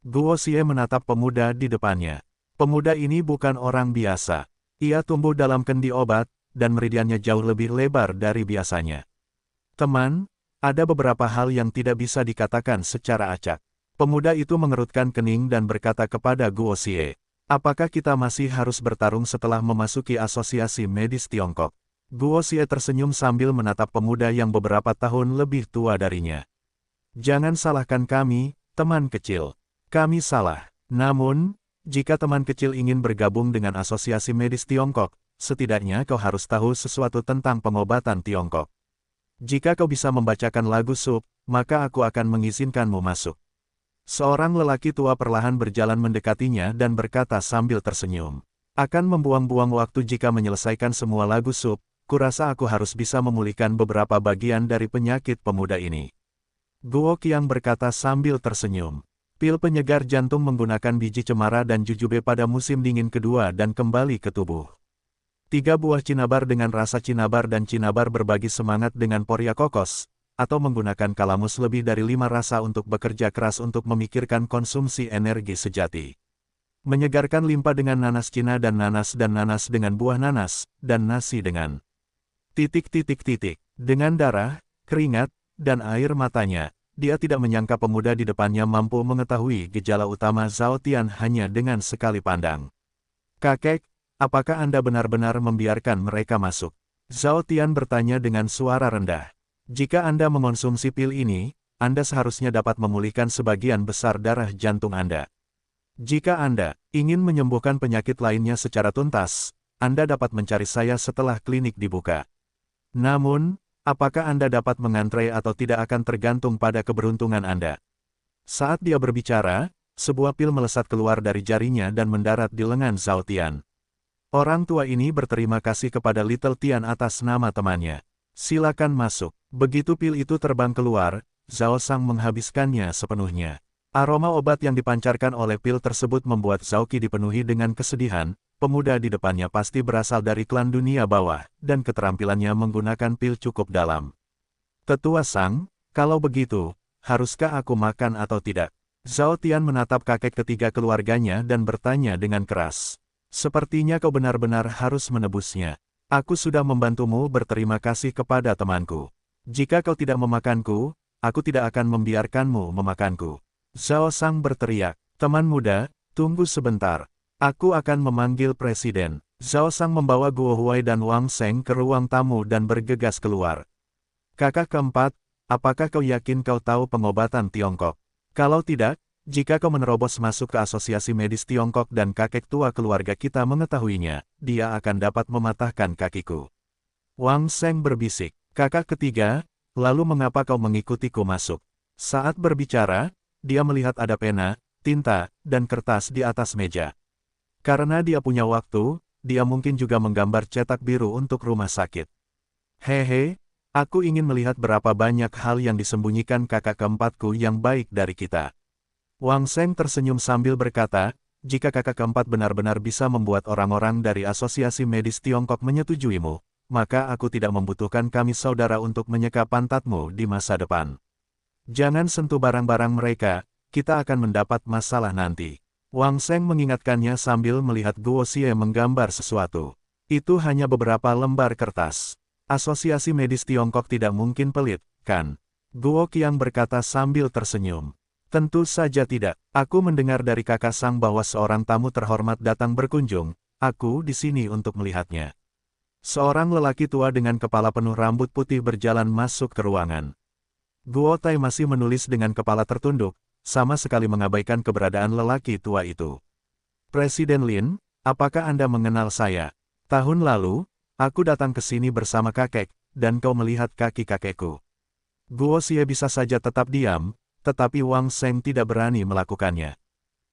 Guo Xie menatap pemuda di depannya. Pemuda ini bukan orang biasa. Ia tumbuh dalam kendi obat, dan meridiannya jauh lebih lebar dari biasanya. Teman, ada beberapa hal yang tidak bisa dikatakan secara acak. Pemuda itu mengerutkan kening dan berkata kepada Guo Xie, apakah kita masih harus bertarung setelah memasuki Asosiasi Medis Tiongkok? Guo Xie tersenyum sambil menatap pemuda yang beberapa tahun lebih tua darinya. Jangan salahkan kami, teman kecil. Kami salah. Namun, jika teman kecil ingin bergabung dengan Asosiasi Medis Tiongkok, setidaknya kau harus tahu sesuatu tentang pengobatan Tiongkok. Jika kau bisa membacakan lagu sup, maka aku akan mengizinkanmu masuk. Seorang lelaki tua perlahan berjalan mendekatinya dan berkata sambil tersenyum. Akan membuang-buang waktu jika menyelesaikan semua lagu sup, kurasa aku harus bisa memulihkan beberapa bagian dari penyakit pemuda ini. Guo Qiang berkata sambil tersenyum. Pil penyegar jantung menggunakan biji cemara dan jujube pada musim dingin kedua dan kembali ke tubuh. 3 buah cinabar dengan rasa cinabar dan cinabar berbagi semangat dengan poria kokos, atau menggunakan kalamus lebih dari 5 rasa untuk bekerja keras untuk memikirkan konsumsi energi sejati. Menyegarkan limpa dengan nanas Cina dan nanas dengan buah nanas, dan nasi dengan dengan darah, keringat, dan air matanya. Dia tidak menyangka pemuda di depannya mampu mengetahui gejala utama Zhao Tian hanya dengan sekali pandang. Kakek, apakah Anda benar-benar membiarkan mereka masuk? Zhao Tian bertanya dengan suara rendah. Jika Anda mengonsumsi pil ini, Anda seharusnya dapat memulihkan sebagian besar darah jantung Anda. Jika Anda ingin menyembuhkan penyakit lainnya secara tuntas, Anda dapat mencari saya setelah klinik dibuka. Namun, apakah Anda dapat mengantre atau tidak akan tergantung pada keberuntungan Anda. Saat dia berbicara, sebuah pil melesat keluar dari jarinya dan mendarat di lengan Zhao Tian. Orang tua ini berterima kasih kepada Little Tian atas nama temannya. Silakan masuk. Begitu pil itu terbang keluar, Zhao Sang menghabiskannya sepenuhnya. Aroma obat yang dipancarkan oleh pil tersebut membuat Zhao Qi dipenuhi dengan kesedihan. Pemuda di depannya pasti berasal dari klan dunia bawah, dan keterampilannya menggunakan pil cukup dalam. Tetua Sang, kalau begitu, haruskah aku makan atau tidak? Zhao Tian menatap kakek ketiga keluarganya dan bertanya dengan keras. Sepertinya kau benar-benar harus menebusnya. Aku sudah membantumu berterima kasih kepada temanku. Jika kau tidak memakanku, aku tidak akan membiarkanmu memakanku. Zhao Sang berteriak, teman muda, tunggu sebentar. Aku akan memanggil presiden. Zhao Sang membawa Guo Huai dan Wang Sheng ke ruang tamu dan bergegas keluar. Kakak keempat, apakah kau yakin kau tahu pengobatan Tiongkok? Kalau tidak, jika kau menerobos masuk ke Asosiasi Medis Tiongkok dan kakek tua keluarga kita mengetahuinya, dia akan dapat mematahkan kakiku. Wang Sheng berbisik, kakak ketiga, lalu mengapa kau mengikutiku masuk? Saat berbicara, dia melihat ada pena, tinta, dan kertas di atas meja. Karena dia punya waktu, dia mungkin juga menggambar cetak biru untuk rumah sakit. Hehe, aku ingin melihat berapa banyak hal yang disembunyikan kakak keempatku yang baik dari kita. Wang Sheng tersenyum sambil berkata, jika kakak keempat benar-benar bisa membuat orang-orang dari Asosiasi Medis Tiongkok menyetujuimu, maka aku tidak membutuhkan kami saudara untuk menyeka pantatmu di masa depan. Jangan sentuh barang-barang mereka, kita akan mendapat masalah nanti. Wang Sheng mengingatkannya sambil melihat Guo Xie menggambar sesuatu. Itu hanya beberapa lembar kertas. Asosiasi Medis Tiongkok tidak mungkin pelit, kan? Guo Qiang berkata sambil tersenyum. Tentu saja tidak. Aku mendengar dari kakak Sang bahwa seorang tamu terhormat datang berkunjung. Aku di sini untuk melihatnya. Seorang lelaki tua dengan kepala penuh rambut putih berjalan masuk ke ruangan. Guo Tai masih menulis dengan kepala tertunduk, sama sekali mengabaikan keberadaan lelaki tua itu. Presiden Lin, apakah Anda mengenal saya? Tahun lalu, aku datang ke sini bersama kakek, dan kau melihat kaki kakekku. Guo Xie bisa saja tetap diam, tetapi Wang Sheng tidak berani melakukannya.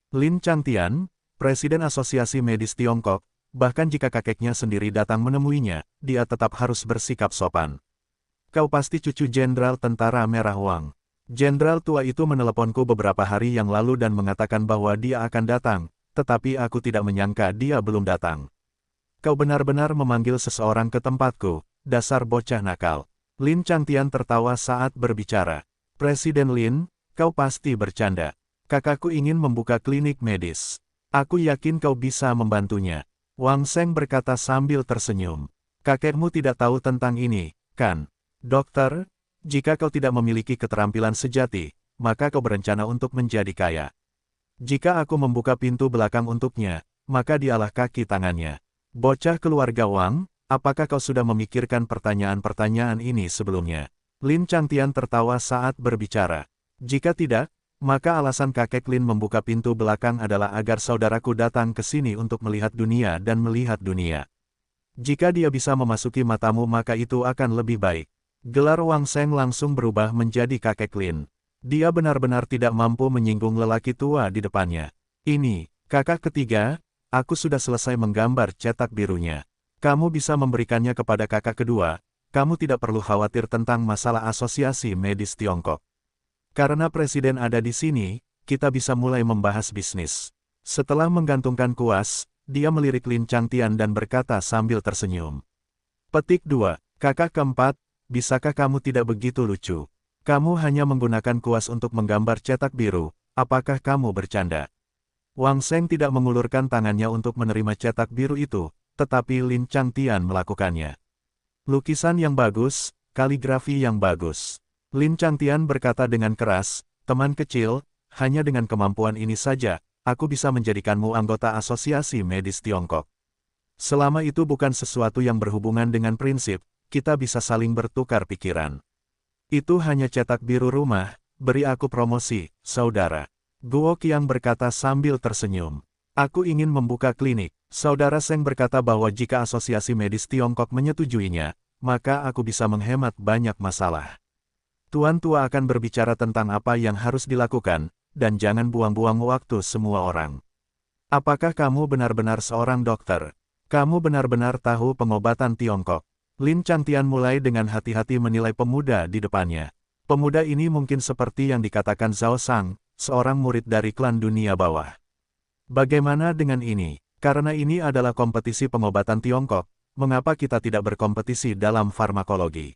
Lin Changtian, Presiden Asosiasi Medis Tiongkok, bahkan jika kakeknya sendiri datang menemuinya, dia tetap harus bersikap sopan. Kau pasti cucu Jenderal Tentara Merah Wang. Jenderal tua itu meneleponku beberapa hari yang lalu dan mengatakan bahwa dia akan datang, tetapi aku tidak menyangka dia belum datang. Kau benar-benar memanggil seseorang ke tempatku, dasar bocah nakal. Lin Changtian tertawa saat berbicara. Presiden Lin, kau pasti bercanda. Kakakku ingin membuka klinik medis. Aku yakin kau bisa membantunya. Wang Sheng berkata sambil tersenyum. Kakekmu tidak tahu tentang ini, kan? Dokter, jika kau tidak memiliki keterampilan sejati, maka kau berencana untuk menjadi kaya. Jika aku membuka pintu belakang untuknya, maka dialah kaki tangannya. Bocah keluarga Wang, apakah kau sudah memikirkan pertanyaan-pertanyaan ini sebelumnya? Lin Changtian tertawa saat berbicara. Jika tidak, maka alasan kakek Lin membuka pintu belakang adalah agar saudaraku datang ke sini untuk melihat dunia dan melihat dunia. Jika dia bisa memasuki matamu maka itu akan lebih baik. Gelar Wang Sheng langsung berubah menjadi kakek Lin. Dia benar-benar tidak mampu menyinggung lelaki tua di depannya. Ini, kakak ketiga, aku sudah selesai menggambar cetak birunya. Kamu bisa memberikannya kepada kakak kedua, kamu tidak perlu khawatir tentang masalah Asosiasi Medis Tiongkok. Karena presiden ada di sini, kita bisa mulai membahas bisnis. Setelah menggantungkan kuas, dia melirik Lin Changtian dan berkata sambil tersenyum. Petik 2, kakak keempat, bisakah kamu tidak begitu lucu? Kamu hanya menggunakan kuas untuk menggambar cetak biru, apakah kamu bercanda? Wang Sheng tidak mengulurkan tangannya untuk menerima cetak biru itu, tetapi Lin Changtian melakukannya. Lukisan yang bagus, kaligrafi yang bagus. Lin Changtian berkata dengan keras, teman kecil, hanya dengan kemampuan ini saja, aku bisa menjadikanmu anggota Asosiasi Medis Tiongkok. Selama itu bukan sesuatu yang berhubungan dengan prinsip, kita bisa saling bertukar pikiran. Itu hanya cetak biru rumah, beri aku promosi, saudara. Guo Qiang berkata sambil tersenyum. Aku ingin membuka klinik. Saudara Sheng berkata bahwa jika Asosiasi Medis Tiongkok menyetujuinya, maka aku bisa menghemat banyak masalah. Tuan tua akan berbicara tentang apa yang harus dilakukan, dan jangan buang-buang waktu semua orang. Apakah kamu benar-benar seorang dokter? Kamu benar-benar tahu pengobatan Tiongkok? Lin Changtian mulai dengan hati-hati menilai pemuda di depannya. Pemuda ini mungkin seperti yang dikatakan Zhao Sang, seorang murid dari klan dunia bawah. Bagaimana dengan ini? Karena ini adalah kompetisi pengobatan Tiongkok, mengapa kita tidak berkompetisi dalam farmakologi?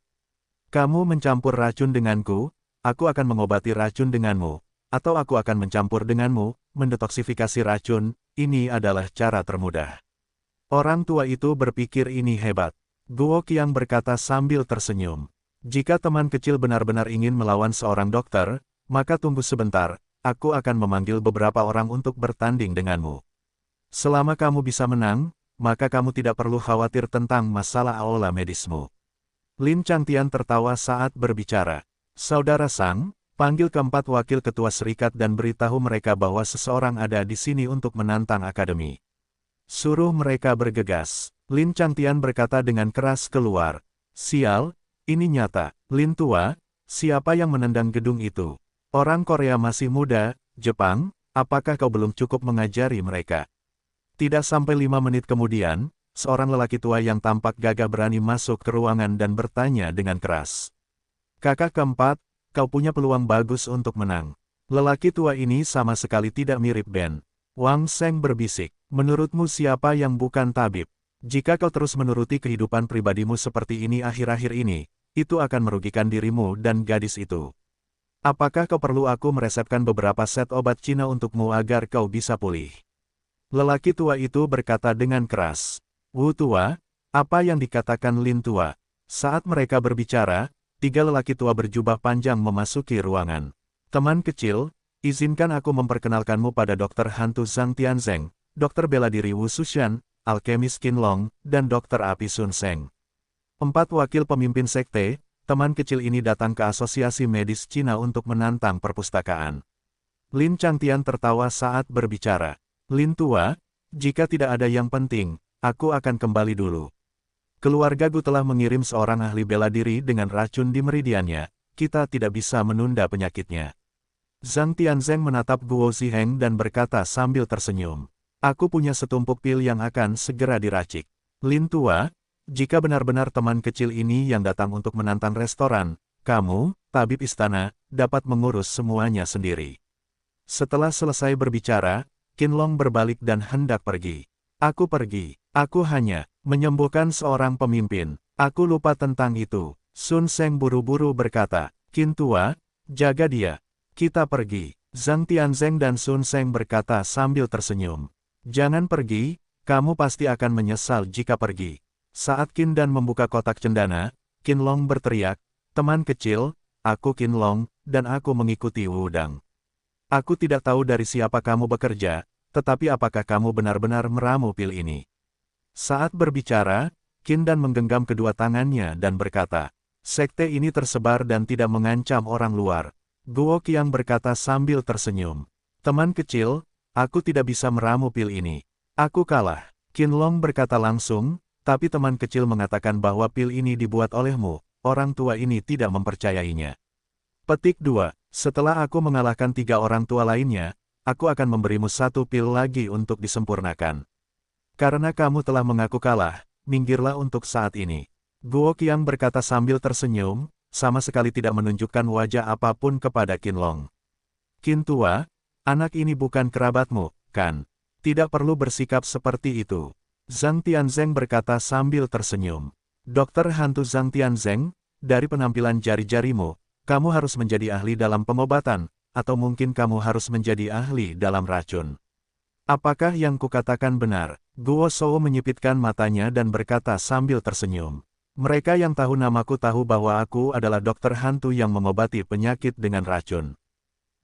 Kamu mencampur racun denganku, aku akan mengobati racun denganmu, atau aku akan mencampur denganmu, mendetoksifikasi racun, ini adalah cara termudah. Orang tua itu berpikir ini hebat. Guo Qiang berkata sambil tersenyum. Jika teman kecil benar-benar ingin melawan seorang dokter, maka tunggu sebentar, aku akan memanggil beberapa orang untuk bertanding denganmu. Selama kamu bisa menang, maka kamu tidak perlu khawatir tentang masalah aula medismu. Lin Changtian tertawa saat berbicara. Saudara Sang, panggil keempat wakil ketua serikat dan beritahu mereka bahwa seseorang ada di sini untuk menantang akademi. Suruh mereka bergegas. Lin Changtian berkata dengan keras keluar. Sial, ini nyata. Lin tua, siapa yang menendang gedung itu? Orang Korea masih muda, Jepang, apakah kau belum cukup mengajari mereka? Tidak sampai 5 menit kemudian, seorang lelaki tua yang tampak gagah berani masuk ke ruangan dan bertanya dengan keras. Kakak keempat, kau punya peluang bagus untuk menang. Lelaki tua ini sama sekali tidak mirip Ben. Wang Sheng berbisik, menurutmu siapa yang bukan tabib? Jika kau terus menuruti kehidupan pribadimu seperti ini akhir-akhir ini, itu akan merugikan dirimu dan gadis itu. Apakah kau perlu aku meresepkan beberapa set obat Cina untukmu agar kau bisa pulih? Lelaki tua itu berkata dengan keras. Wu tua, apa yang dikatakan Lin tua? Saat mereka berbicara, tiga lelaki tua berjubah panjang memasuki ruangan. Teman kecil, izinkan aku memperkenalkanmu pada Dokter Hantu Zhang Tianzeng, Dokter Bela Diri Wu Sushan, Alkemis Qin Long, dan Dokter Api Sun Seng. 4 wakil pemimpin sekte, teman kecil ini datang ke Asosiasi Medis Cina untuk menantang perpustakaan. Lin Changtian tertawa saat berbicara. Lin tua, jika tidak ada yang penting, aku akan kembali dulu. Keluarga Gu telah mengirim seorang ahli bela diri dengan racun di meridiannya, kita tidak bisa menunda penyakitnya. Zhang Tianzeng menatap Guo Ziheng dan berkata sambil tersenyum. Aku punya setumpuk pil yang akan segera diracik. Lin tua, jika benar-benar teman kecil ini yang datang untuk menantang restoran, kamu, tabib istana, dapat mengurus semuanya sendiri. Setelah selesai berbicara, Qin Long berbalik dan hendak pergi. Aku pergi. Aku hanya menyembuhkan seorang pemimpin. Aku lupa tentang itu. Sun Seng buru-buru berkata, Qin tua, jaga dia. Kita pergi. Zhang Tianzeng dan Sun Seng berkata sambil tersenyum. Jangan pergi, kamu pasti akan menyesal jika pergi. Saat Qin Dan membuka kotak cendana, Qin Long berteriak, teman kecil, aku Qin Long, dan aku mengikuti Wudang. Aku tidak tahu dari siapa kamu bekerja, tetapi apakah kamu benar-benar meramu pil ini? Saat berbicara, Qin Dan menggenggam kedua tangannya dan berkata, sekte ini tersebar dan tidak mengancam orang luar. Guo Qiang berkata sambil tersenyum. Teman kecil, aku tidak bisa meramu pil ini. Aku kalah. Qin Long berkata langsung, tapi teman kecil mengatakan bahwa pil ini dibuat olehmu, orang tua ini tidak mempercayainya. Petik 2. Setelah aku mengalahkan 3 orang tua lainnya, aku akan memberimu 1 pil lagi untuk disempurnakan. Karena kamu telah mengaku kalah, minggirlah untuk saat ini. Guo Qiang berkata sambil tersenyum, sama sekali tidak menunjukkan wajah apapun kepada Qin Long. Qin tua, anak ini bukan kerabatmu, kan? Tidak perlu bersikap seperti itu. Zhang Tianzeng berkata sambil tersenyum. Dokter Hantu Zhang Tianzeng, dari penampilan jari-jarimu, kamu harus menjadi ahli dalam pengobatan, atau mungkin kamu harus menjadi ahli dalam racun. Apakah yang kukatakan benar? Guo Shou menyipitkan matanya dan berkata sambil tersenyum. Mereka yang tahu namaku tahu bahwa aku adalah dokter hantu yang mengobati penyakit dengan racun.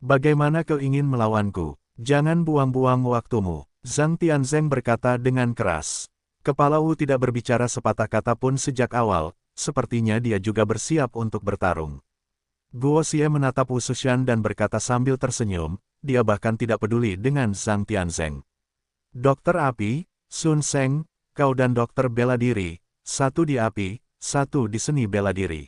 Bagaimana kau ingin melawanku? Jangan buang-buang waktumu. Zhang Tianzeng berkata dengan keras. Kepala Wu tidak berbicara sepatah kata pun sejak awal, sepertinya dia juga bersiap untuk bertarung. Guo Xie menatap Wu Sushan dan berkata sambil tersenyum, dia bahkan tidak peduli dengan Zhang Tianzeng. Dokter Api, Sun Seng, kau dan dokter bela diri, satu di api, satu di seni bela diri.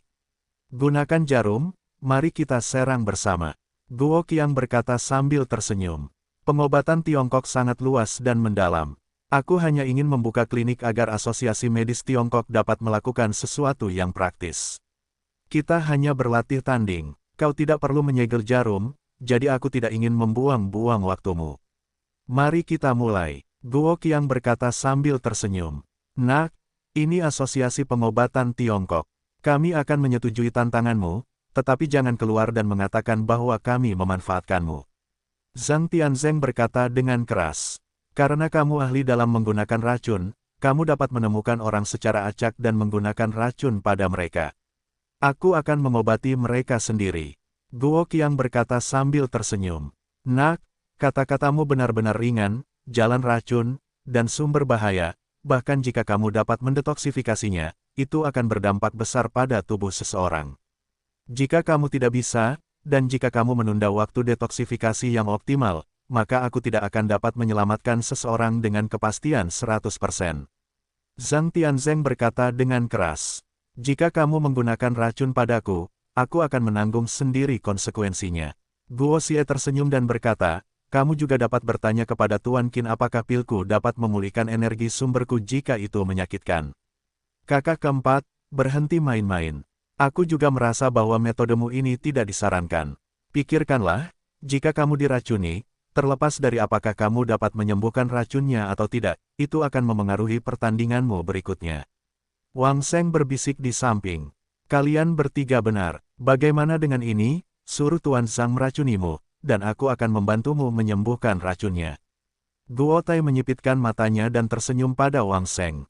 Gunakan jarum, mari kita serang bersama. Guo Qiang berkata sambil tersenyum. Pengobatan Tiongkok sangat luas dan mendalam. Aku hanya ingin membuka klinik agar Asosiasi Medis Tiongkok dapat melakukan sesuatu yang praktis. Kita hanya berlatih tanding. Kau tidak perlu menyegel jarum, jadi aku tidak ingin membuang-buang waktumu. Mari kita mulai. Guo Qiang berkata sambil tersenyum. Nak, ini Asosiasi Pengobatan Tiongkok. Kami akan menyetujui tantanganmu, tetapi jangan keluar dan mengatakan bahwa kami memanfaatkanmu. Zhang Tianzeng berkata dengan keras. Karena kamu ahli dalam menggunakan racun, kamu dapat menemukan orang secara acak dan menggunakan racun pada mereka. Aku akan mengobati mereka sendiri. Guo Qiang berkata sambil tersenyum. Nak, kata-katamu benar-benar ringan, jalan racun, dan sumber bahaya, bahkan jika kamu dapat mendetoksifikasinya, itu akan berdampak besar pada tubuh seseorang. Jika kamu tidak bisa, dan jika kamu menunda waktu detoksifikasi yang optimal, maka aku tidak akan dapat menyelamatkan seseorang dengan kepastian 100%. Zhang Tianzeng berkata dengan keras. Jika kamu menggunakan racun padaku, aku akan menanggung sendiri konsekuensinya. Guo Xie tersenyum dan berkata, kamu juga dapat bertanya kepada Tuan Qin apakah pilku dapat memulihkan energi sumberku jika itu menyakitkan. Kakak keempat, berhenti main-main. Aku juga merasa bahwa metodemu ini tidak disarankan. Pikirkanlah, jika kamu diracuni, terlepas dari apakah kamu dapat menyembuhkan racunnya atau tidak, itu akan memengaruhi pertandinganmu berikutnya. Wang Seng berbisik di samping. Kalian bertiga benar. Bagaimana dengan ini? suruh Tuan Zhang meracunimu, dan aku akan membantumu menyembuhkan racunnya. Guo Tai menyipitkan matanya dan tersenyum pada Wang Sheng.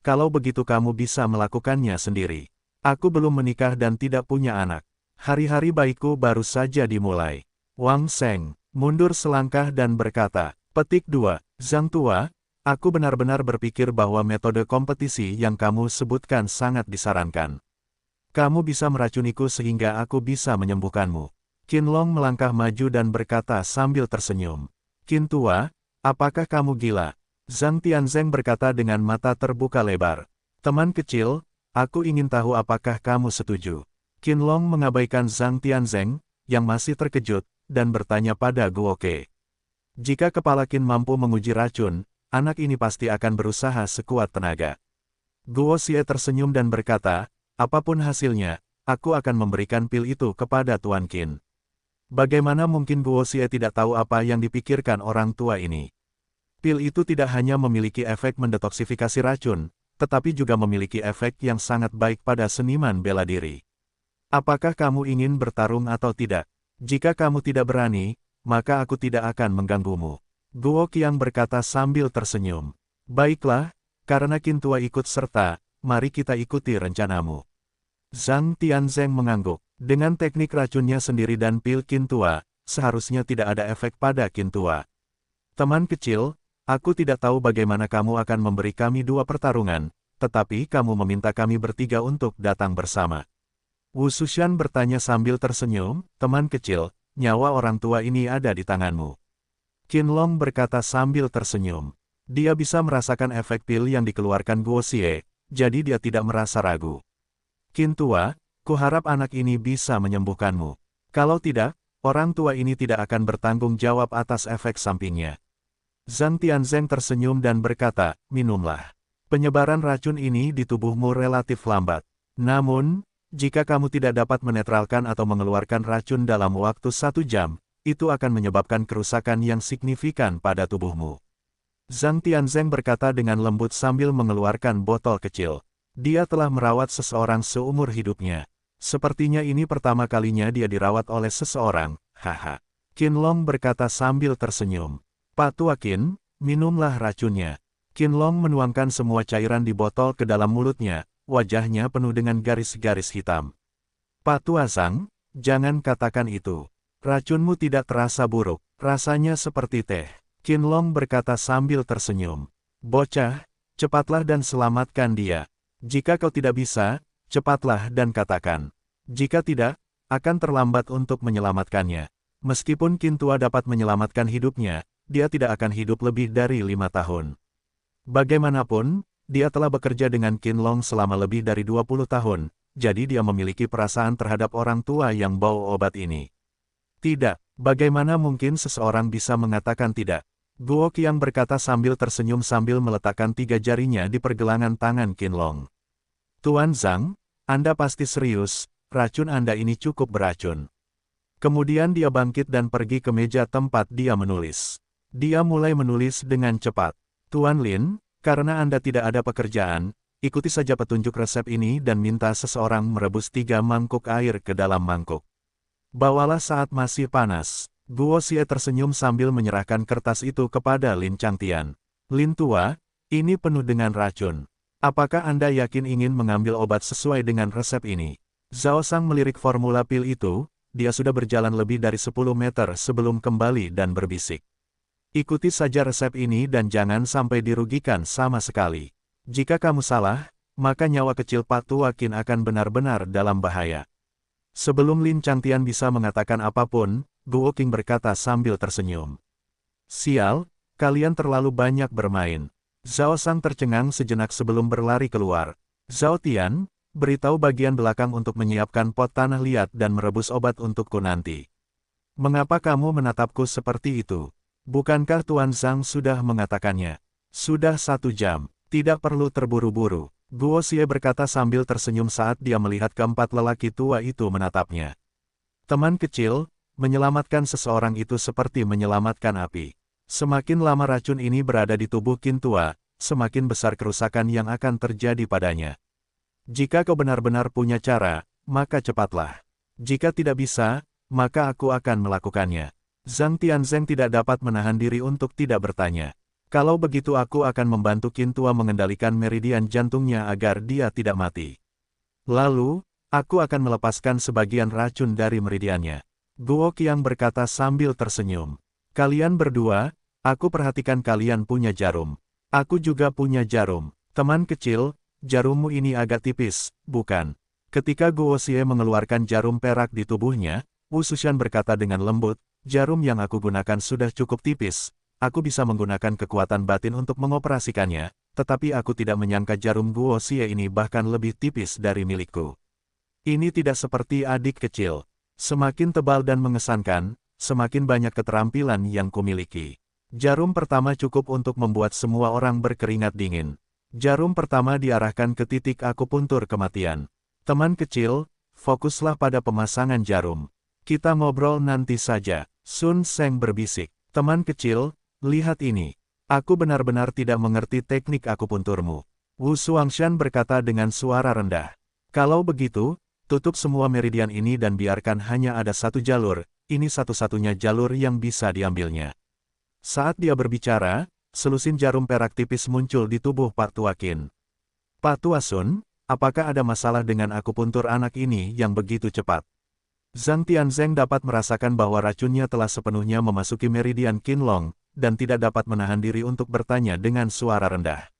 Kalau begitu kamu bisa melakukannya sendiri. Aku belum menikah dan tidak punya anak. Hari-hari baikku baru saja dimulai. Wang Sheng mundur selangkah dan berkata, Petik 2, Zhang Tua, aku benar-benar berpikir bahwa metode kompetisi yang kamu sebutkan sangat disarankan. Kamu bisa meracuniku sehingga aku bisa menyembuhkanmu. Qin Long melangkah maju dan berkata sambil tersenyum. Qin Tua, apakah kamu gila? Zhang Tianzeng berkata dengan mata terbuka lebar. Teman kecil, aku ingin tahu apakah kamu setuju. Qin Long mengabaikan Zhang Tianzeng, yang masih terkejut, dan bertanya pada Guo Ke. Jika kepala Qin mampu menguji racun, anak ini pasti akan berusaha sekuat tenaga. Guo Xie tersenyum dan berkata, apapun hasilnya, aku akan memberikan pil itu kepada Tuan Qin. Bagaimana mungkin Guo Xie tidak tahu apa yang dipikirkan orang tua ini? Pil itu tidak hanya memiliki efek mendetoksifikasi racun, tetapi juga memiliki efek yang sangat baik pada seniman bela diri. Apakah kamu ingin bertarung atau tidak? Jika kamu tidak berani, maka aku tidak akan mengganggumu. Guo Qiang berkata sambil tersenyum. Baiklah, karena Qin Tua ikut serta, mari kita ikuti rencanamu. Zhang Tianzeng mengangguk. Dengan teknik racunnya sendiri dan pil Qin Tua, seharusnya tidak ada efek pada Qin Tua. Teman kecil, aku tidak tahu bagaimana kamu akan memberi kami 2 pertarungan, tetapi kamu meminta kami bertiga untuk datang bersama. Wu Shushan bertanya sambil tersenyum, teman kecil, nyawa orang tua ini ada di tanganmu. Qin Long berkata sambil tersenyum. Dia bisa merasakan efek pil yang dikeluarkan Guo Xie, jadi dia tidak merasa ragu. Qin Tua, kuharap anak ini bisa menyembuhkanmu. Kalau tidak, orang tua ini tidak akan bertanggung jawab atas efek sampingnya. Zhang Tianzeng tersenyum dan berkata, minumlah. Penyebaran racun ini di tubuhmu relatif lambat. Namun, jika kamu tidak dapat menetralkan atau mengeluarkan racun dalam waktu 1 jam, itu akan menyebabkan kerusakan yang signifikan pada tubuhmu. Zhang Tianzeng berkata dengan lembut sambil mengeluarkan botol kecil. Dia telah merawat seseorang seumur hidupnya. Sepertinya ini pertama kalinya dia dirawat oleh seseorang, haha. Qin Long berkata sambil tersenyum. Pak Tua Qin, minumlah racunnya. Qin Long menuangkan semua cairan di botol ke dalam mulutnya. Wajahnya penuh dengan garis-garis hitam. Pak Tua Zhang, jangan katakan itu. Racunmu tidak terasa buruk, rasanya seperti teh. Qin Long berkata sambil tersenyum. Bocah, cepatlah dan selamatkan dia. Jika kau tidak bisa, cepatlah dan katakan. Jika tidak, akan terlambat untuk menyelamatkannya. Meskipun Qin Tua dapat menyelamatkan hidupnya, dia tidak akan hidup lebih dari 5 tahun. Bagaimanapun, dia telah bekerja dengan Qin Long selama lebih dari 20 tahun, jadi dia memiliki perasaan terhadap orang tua yang bau obat ini. Tidak, bagaimana mungkin seseorang bisa mengatakan tidak? Guo Qiang berkata sambil tersenyum sambil meletakkan 3 jarinya di pergelangan tangan Qin Long. Tuan Zhang, Anda pasti serius, racun Anda ini cukup beracun. Kemudian dia bangkit dan pergi ke meja tempat dia menulis. Dia mulai menulis dengan cepat. Tuan Lin, karena Anda tidak ada pekerjaan, ikuti saja petunjuk resep ini dan minta seseorang merebus 3 mangkuk air ke dalam mangkuk. Bawalah saat masih panas. Guo Xie tersenyum sambil menyerahkan kertas itu kepada Lin Changtian. Lin Tua, ini penuh dengan racun. Apakah Anda yakin ingin mengambil obat sesuai dengan resep ini? Zhao Sang melirik formula pil itu, dia sudah berjalan lebih dari 10 meter sebelum kembali dan berbisik. Ikuti saja resep ini dan jangan sampai dirugikan sama sekali. Jika kamu salah, maka nyawa kecil Pak Tua Qin akan benar-benar dalam bahaya. Sebelum Lin Changtian bisa mengatakan apapun, Guo Qing berkata sambil tersenyum. Sial, kalian terlalu banyak bermain. Zhao Sang tercengang sejenak sebelum berlari keluar. Zhao Tian, beritahu bagian belakang untuk menyiapkan pot tanah liat dan merebus obat untukku nanti. Mengapa kamu menatapku seperti itu? Bukankah Tuan Zhang sudah mengatakannya? Sudah 1 jam, tidak perlu terburu-buru. Guo Xie berkata sambil tersenyum saat dia melihat keempat lelaki tua itu menatapnya. Teman kecil, menyelamatkan seseorang itu seperti menyelamatkan api. Semakin lama racun ini berada di tubuh Qin Tua, semakin besar kerusakan yang akan terjadi padanya. Jika kau benar-benar punya cara, maka cepatlah. Jika tidak bisa, maka aku akan melakukannya. Zhang Tianzeng tidak dapat menahan diri untuk tidak bertanya. Kalau begitu aku akan membantu Qin Tua mengendalikan meridian jantungnya agar dia tidak mati. Lalu, aku akan melepaskan sebagian racun dari meridiannya. Guo Qiang berkata sambil tersenyum. Kalian berdua, aku perhatikan kalian punya jarum. Aku juga punya jarum. Teman kecil, jarummu ini agak tipis, bukan? Ketika Guo Xie mengeluarkan jarum perak di tubuhnya, Wu Shushan berkata dengan lembut, jarum yang aku gunakan sudah cukup tipis, aku bisa menggunakan kekuatan batin untuk mengoperasikannya, tetapi aku tidak menyangka jarum Guo Xie ini bahkan lebih tipis dari milikku. Ini tidak seperti adik kecil. Semakin tebal dan mengesankan, semakin banyak keterampilan yang kumiliki. Jarum pertama cukup untuk membuat semua orang berkeringat dingin. Jarum pertama diarahkan ke titik akupuntur kematian. Teman kecil, fokuslah pada pemasangan jarum. Kita ngobrol nanti saja. Sun Sheng berbisik. Teman kecil, lihat ini. Aku benar-benar tidak mengerti teknik akupunturmu. Wu Xuangshan berkata dengan suara rendah. Kalau begitu, tutup semua meridian ini dan biarkan hanya ada satu jalur, ini satu-satunya jalur yang bisa diambilnya. Saat dia berbicara, selusin jarum perak tipis muncul di tubuh Pak Tua Qin. Pak Tua Sun, apakah ada masalah dengan akupuntur anak ini yang begitu cepat? Zhang Tianzeng dapat merasakan bahwa racunnya telah sepenuhnya memasuki meridian Qinlong, dan tidak dapat menahan diri untuk bertanya dengan suara rendah.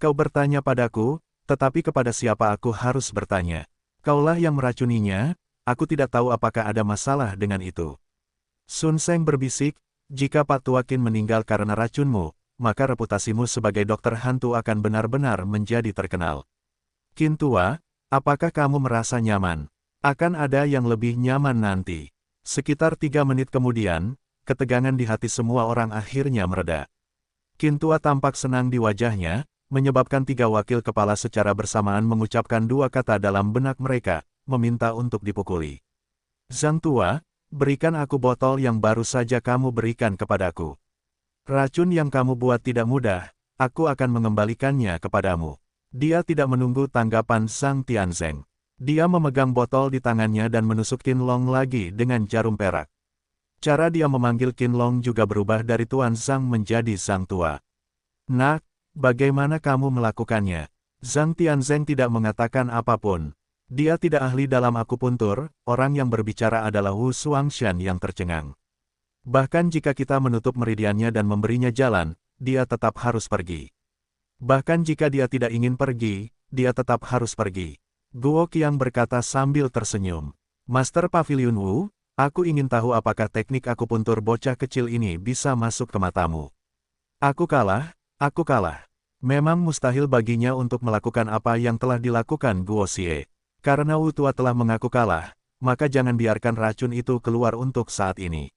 Kau bertanya padaku, tetapi kepada siapa aku harus bertanya? Kaulah yang meracuninya, aku tidak tahu apakah ada masalah dengan itu. Sun Sheng berbisik, jika Pak Tua Qin meninggal karena racunmu, maka reputasimu sebagai dokter hantu akan benar-benar menjadi terkenal. Qin Tua, apakah kamu merasa nyaman? Akan ada yang lebih nyaman nanti. Sekitar 3 menit kemudian, ketegangan di hati semua orang akhirnya mereda. Qin Tua tampak senang di wajahnya, menyebabkan 3 wakil kepala secara bersamaan mengucapkan 2 kata dalam benak mereka, meminta untuk dipukuli. Zhang Tua, berikan aku botol yang baru saja kamu berikan kepadaku. Racun yang kamu buat tidak mudah, aku akan mengembalikannya kepadamu. Dia tidak menunggu tanggapan Zhang Tianzeng. Dia memegang botol di tangannya dan menusuk Qinlong lagi dengan jarum perak. Cara dia memanggil Qinlong juga berubah dari Tuan Zhang menjadi Zhang Tua. Nak, bagaimana kamu melakukannya? Zhang Tianzeng tidak mengatakan apapun. Dia tidak ahli dalam akupuntur, orang yang berbicara adalah Wu Xuangshan yang tercengang. Bahkan jika kita menutup meridiannya dan memberinya jalan, dia tetap harus pergi. Bahkan jika dia tidak ingin pergi, dia tetap harus pergi. Guo Qiang berkata sambil tersenyum. Master Pavilion Wu, aku ingin tahu apakah teknik akupuntur bocah kecil ini bisa masuk ke matamu. Aku kalah, aku kalah. Memang mustahil baginya untuk melakukan apa yang telah dilakukan Guo Xie. Karena Wu Tua telah mengaku kalah, maka jangan biarkan racun itu keluar untuk saat ini.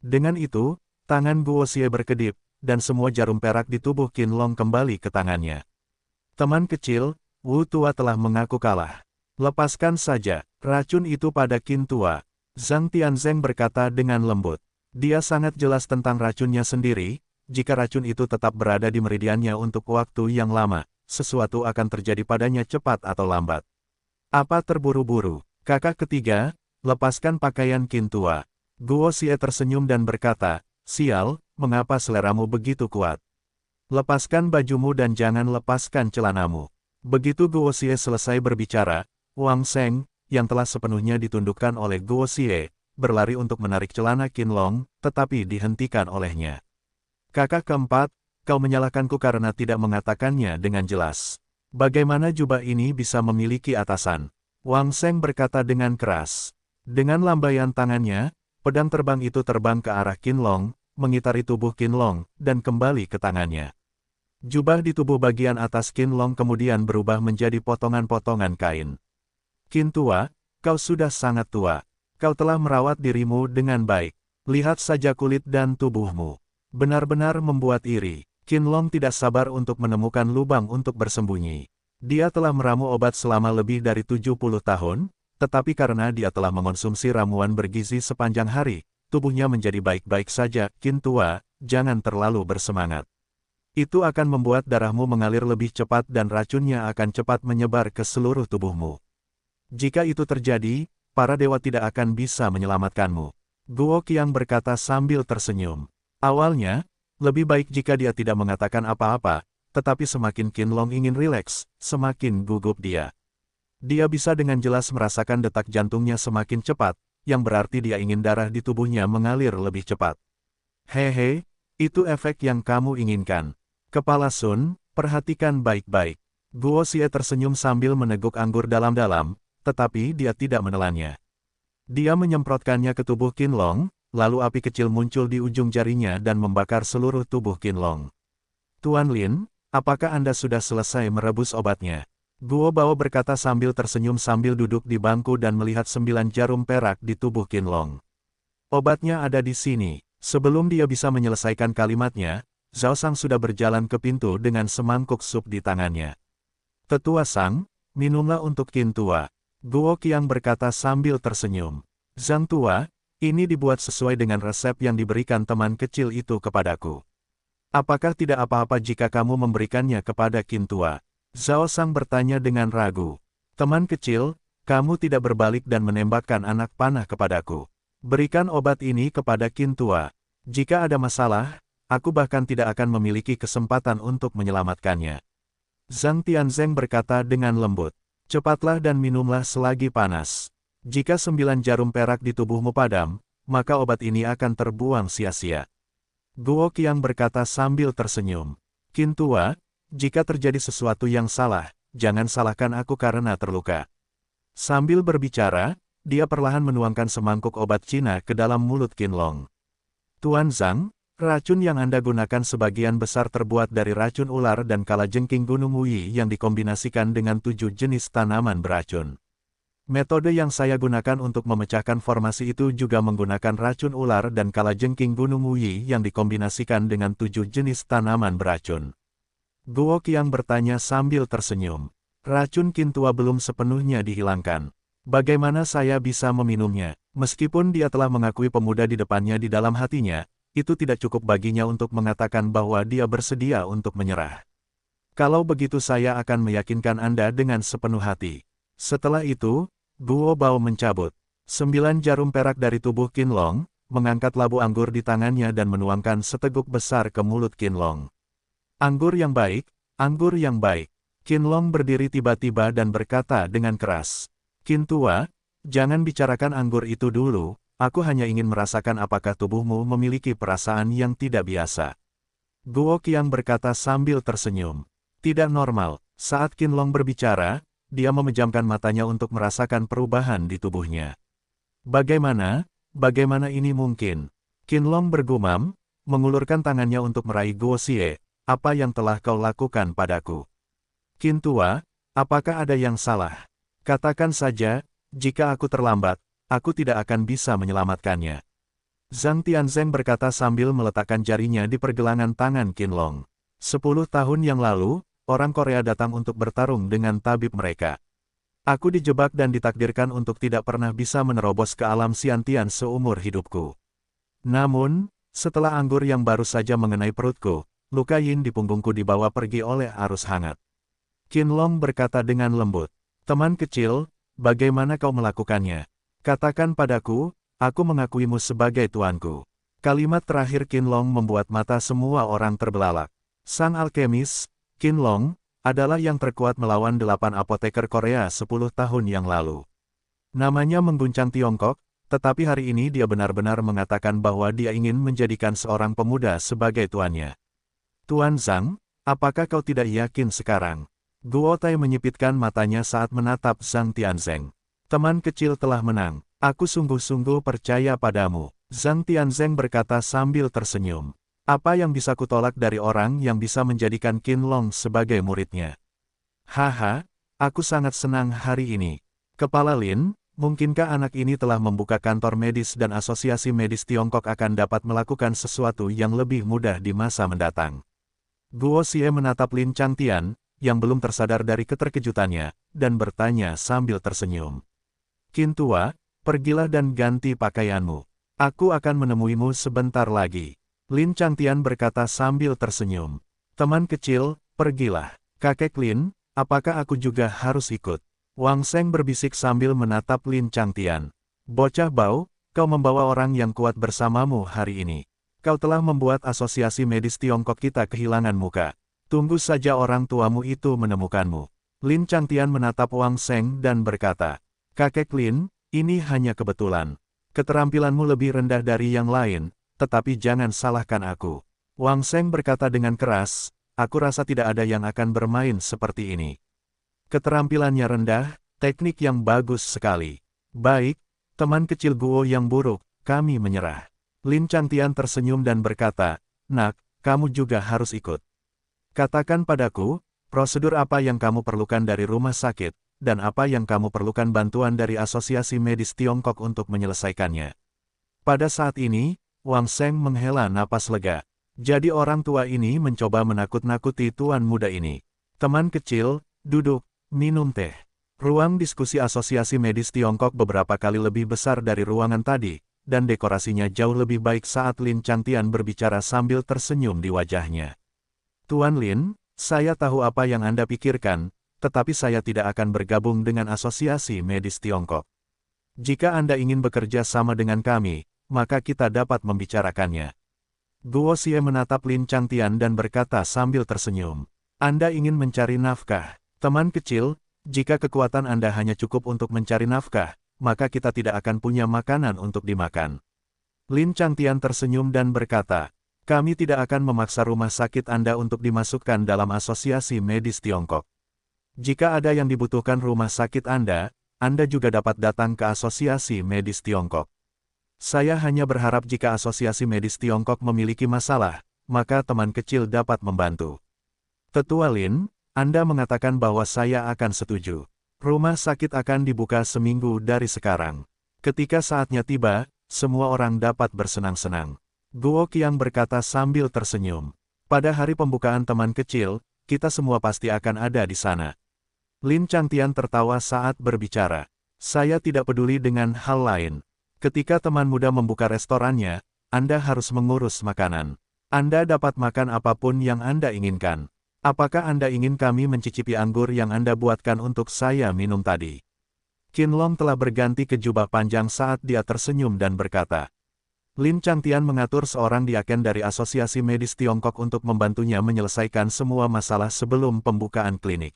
Dengan itu, tangan Guo Xie berkedip, dan semua jarum perak di tubuh Qinlong kembali ke tangannya. Teman kecil, Wu Tua telah mengaku kalah. Lepaskan saja racun itu pada Qin Tua. Zhang Tianzeng berkata dengan lembut. Dia sangat jelas tentang racunnya sendiri, jika racun itu tetap berada di meridiannya untuk waktu yang lama, sesuatu akan terjadi padanya cepat atau lambat. Apa terburu-buru? Kakak ketiga, lepaskan pakaian Qin Tua. Guo Xie tersenyum dan berkata, sial, mengapa seleramu begitu kuat? Lepaskan bajumu dan jangan lepaskan celanamu. Begitu Guo Xie selesai berbicara, Wang Sheng, yang telah sepenuhnya ditundukkan oleh Guo Xie, berlari untuk menarik celana Qinlong, tetapi dihentikan olehnya. Kakak keempat, kau menyalahkanku karena tidak mengatakannya dengan jelas. Bagaimana jubah ini bisa memiliki atasan? Wang Sheng berkata dengan keras. Dengan lambaian tangannya, pedang terbang itu terbang ke arah Qinlong, mengitari tubuh Qinlong, dan kembali ke tangannya. Jubah di tubuh bagian atas Qinlong kemudian berubah menjadi potongan-potongan kain. Qin Tua, kau sudah sangat tua. Kau telah merawat dirimu dengan baik. Lihat saja kulit dan tubuhmu. Benar-benar membuat iri. Qinlong tidak sabar untuk menemukan lubang untuk bersembunyi. Dia telah meramu obat selama lebih dari 70 tahun, tetapi karena dia telah mengonsumsi ramuan bergizi sepanjang hari, tubuhnya menjadi baik-baik saja. Qin Tua, jangan terlalu bersemangat. Itu akan membuat darahmu mengalir lebih cepat dan racunnya akan cepat menyebar ke seluruh tubuhmu. Jika itu terjadi, para dewa tidak akan bisa menyelamatkanmu. Guo Qiang berkata sambil tersenyum. Awalnya, lebih baik jika dia tidak mengatakan apa-apa, tetapi semakin Qinlong ingin rileks, semakin gugup dia. Dia bisa dengan jelas merasakan detak jantungnya semakin cepat, yang berarti dia ingin darah di tubuhnya mengalir lebih cepat. Hehe, itu efek yang kamu inginkan. Kepala Sun, perhatikan baik-baik. Guo Xie tersenyum sambil meneguk anggur dalam-dalam, tetapi dia tidak menelannya. Dia menyemprotkannya ke tubuh Qinlong, lalu api kecil muncul di ujung jarinya dan membakar seluruh tubuh Qinlong. Tuan Lin, apakah Anda sudah selesai merebus obatnya? Guo Bao berkata sambil tersenyum sambil duduk di bangku dan melihat 9 jarum perak di tubuh Qinlong. Obatnya ada di sini. Sebelum dia bisa menyelesaikan kalimatnya, Zhao Sang sudah berjalan ke pintu dengan semangkuk sup di tangannya. Tetua Sang, minumlah untuk Qin Tua. Guo Qiang berkata sambil tersenyum. Zhang Tua, ini dibuat sesuai dengan resep yang diberikan teman kecil itu kepadaku. Apakah tidak apa-apa jika kamu memberikannya kepada Qin Tua? Zhao Sang bertanya dengan ragu. Teman kecil, kamu tidak berbalik dan menembakkan anak panah kepadaku. Berikan obat ini kepada Qin Tua. Jika ada masalah, aku bahkan tidak akan memiliki kesempatan untuk menyelamatkannya. Zhang Tianzeng berkata dengan lembut. Cepatlah dan minumlah selagi panas. Jika 9 jarum perak di tubuhmu padam, maka obat ini akan terbuang sia-sia. Guo Qiang berkata sambil tersenyum. Qin Tua, jika terjadi sesuatu yang salah, jangan salahkan aku karena terluka. Sambil berbicara, dia perlahan menuangkan semangkuk obat Cina ke dalam mulut Qinlong. Tuan Zhang, racun yang Anda gunakan sebagian besar terbuat dari racun ular dan kalajengking Gunung Wuyi yang dikombinasikan dengan 7 jenis tanaman beracun. Metode yang saya gunakan untuk memecahkan formasi itu juga menggunakan racun ular dan kalajengking Gunung Wuyi yang dikombinasikan dengan 7 jenis tanaman beracun. Guo Qiang bertanya sambil tersenyum. Racun Qin Tua belum sepenuhnya dihilangkan. Bagaimana saya bisa meminumnya? Meskipun dia telah mengakui pemuda di depannya di dalam hatinya, itu tidak cukup baginya untuk mengatakan bahwa dia bersedia untuk menyerah. Kalau begitu saya akan meyakinkan Anda dengan sepenuh hati. Setelah itu, Guo Bao mencabut 9 jarum perak dari tubuh Qinlong, mengangkat labu anggur di tangannya dan menuangkan seteguk besar ke mulut Qinlong. Anggur yang baik, anggur yang baik. Qinlong berdiri tiba-tiba dan berkata dengan keras. Qin Tua, jangan bicarakan anggur itu dulu. Aku hanya ingin merasakan apakah tubuhmu memiliki perasaan yang tidak biasa. Guo Qiang berkata sambil tersenyum. Tidak normal. Saat Qinlong berbicara, dia memejamkan matanya untuk merasakan perubahan di tubuhnya. Bagaimana? Bagaimana ini mungkin? Qinlong bergumam, mengulurkan tangannya untuk meraih Guo Xie. Apa yang telah kau lakukan padaku? Qin Tua, apakah ada yang salah? Katakan saja, jika aku terlambat, aku tidak akan bisa menyelamatkannya. Zhang Tianzeng berkata sambil meletakkan jarinya di pergelangan tangan Qinlong. 10 tahun yang lalu, orang Korea datang untuk bertarung dengan tabib mereka. Aku dijebak dan ditakdirkan untuk tidak pernah bisa menerobos ke alam Xiantian seumur hidupku. Namun, setelah anggur yang baru saja mengenai perutku, luka yin di punggungku dibawa pergi oleh arus hangat. Qinlong berkata dengan lembut. Teman kecil, bagaimana kau melakukannya? Katakan padaku, aku mengakuimu sebagai tuanku. Kalimat terakhir Qinlong membuat mata semua orang terbelalak. Sang alkemis, Qinlong, adalah yang terkuat melawan 8 apoteker Korea 10 tahun yang lalu. Namanya mengguncang Tiongkok, tetapi hari ini dia benar-benar mengatakan bahwa dia ingin menjadikan seorang pemuda sebagai tuannya. Tuan Zhang, apakah kau tidak yakin sekarang? Guo Tai menyipitkan matanya saat menatap Zhang Tianzeng. Teman kecil telah menang. Aku sungguh-sungguh percaya padamu. Zhang Tianzeng berkata sambil tersenyum. Apa yang bisa kutolak dari orang yang bisa menjadikan Qinlong sebagai muridnya? Haha, aku sangat senang hari ini. Kepala Lin, mungkinkah anak ini telah membuka kantor medis dan asosiasi medis Tiongkok akan dapat melakukan sesuatu yang lebih mudah di masa mendatang? Guo Xie menatap Lin Changtian, yang belum tersadar dari keterkejutannya, dan bertanya sambil tersenyum. Qin Tua, pergilah dan ganti pakaianmu. Aku akan menemuimu sebentar lagi. Lin Changtian berkata sambil tersenyum. Teman kecil, pergilah. Kakek Lin, apakah aku juga harus ikut? Wang Seng berbisik sambil menatap Lin Changtian. Bocah bau, kau membawa orang yang kuat bersamamu hari ini. Kau telah membuat asosiasi medis Tiongkok kita kehilangan muka. Tunggu saja orang tuamu itu menemukanmu. Lin Changtian menatap Wang Seng dan berkata, Kakek Lin, ini hanya kebetulan. Keterampilanmu lebih rendah dari yang lain, tetapi jangan salahkan aku. Wang Seng berkata dengan keras, aku rasa tidak ada yang akan bermain seperti ini. Keterampilannya rendah, teknik yang bagus sekali. Baik, teman kecil Guo yang buruk, kami menyerah. Lin Changtian tersenyum dan berkata, Nak, kamu juga harus ikut. Katakan padaku, prosedur apa yang kamu perlukan dari rumah sakit, dan apa yang kamu perlukan bantuan dari Asosiasi Medis Tiongkok untuk menyelesaikannya. Pada saat ini, Wang Seng menghela napas lega. Jadi orang tua ini mencoba menakut-nakuti tuan muda ini. Teman kecil, duduk. Minum teh. Ruang diskusi Asosiasi Medis Tiongkok beberapa kali lebih besar dari ruangan tadi, dan dekorasinya jauh lebih baik saat Lin Changtian berbicara sambil tersenyum di wajahnya. Tuan Lin, saya tahu apa yang Anda pikirkan, tetapi saya tidak akan bergabung dengan Asosiasi Medis Tiongkok. Jika Anda ingin bekerja sama dengan kami, maka kita dapat membicarakannya. Guo Xie menatap Lin Changtian dan berkata sambil tersenyum. Anda ingin mencari nafkah. Teman kecil, jika kekuatan Anda hanya cukup untuk mencari nafkah, maka kita tidak akan punya makanan untuk dimakan. Lin Changtian tersenyum dan berkata, kami tidak akan memaksa rumah sakit Anda untuk dimasukkan dalam Asosiasi Medis Tiongkok. Jika ada yang dibutuhkan rumah sakit Anda juga dapat datang ke Asosiasi Medis Tiongkok. Saya hanya berharap jika Asosiasi Medis Tiongkok memiliki masalah, maka teman kecil dapat membantu. Tetua Lin, Anda mengatakan bahwa saya akan setuju. Rumah sakit akan dibuka seminggu dari sekarang. Ketika saatnya tiba, semua orang dapat bersenang-senang. Guo Qiang berkata sambil tersenyum. Pada hari pembukaan teman kecil, kita semua pasti akan ada di sana. Lin Changtian tertawa saat berbicara. Saya tidak peduli dengan hal lain. Ketika teman muda membuka restorannya, Anda harus mengurus makanan. Anda dapat makan apapun yang Anda inginkan. Apakah Anda ingin kami mencicipi anggur yang Anda buatkan untuk saya minum tadi? Qin Long telah berganti ke jubah panjang saat dia tersenyum dan berkata. Lin Changtian mengatur seorang diaken dari Asosiasi Medis Tiongkok untuk membantunya menyelesaikan semua masalah sebelum pembukaan klinik.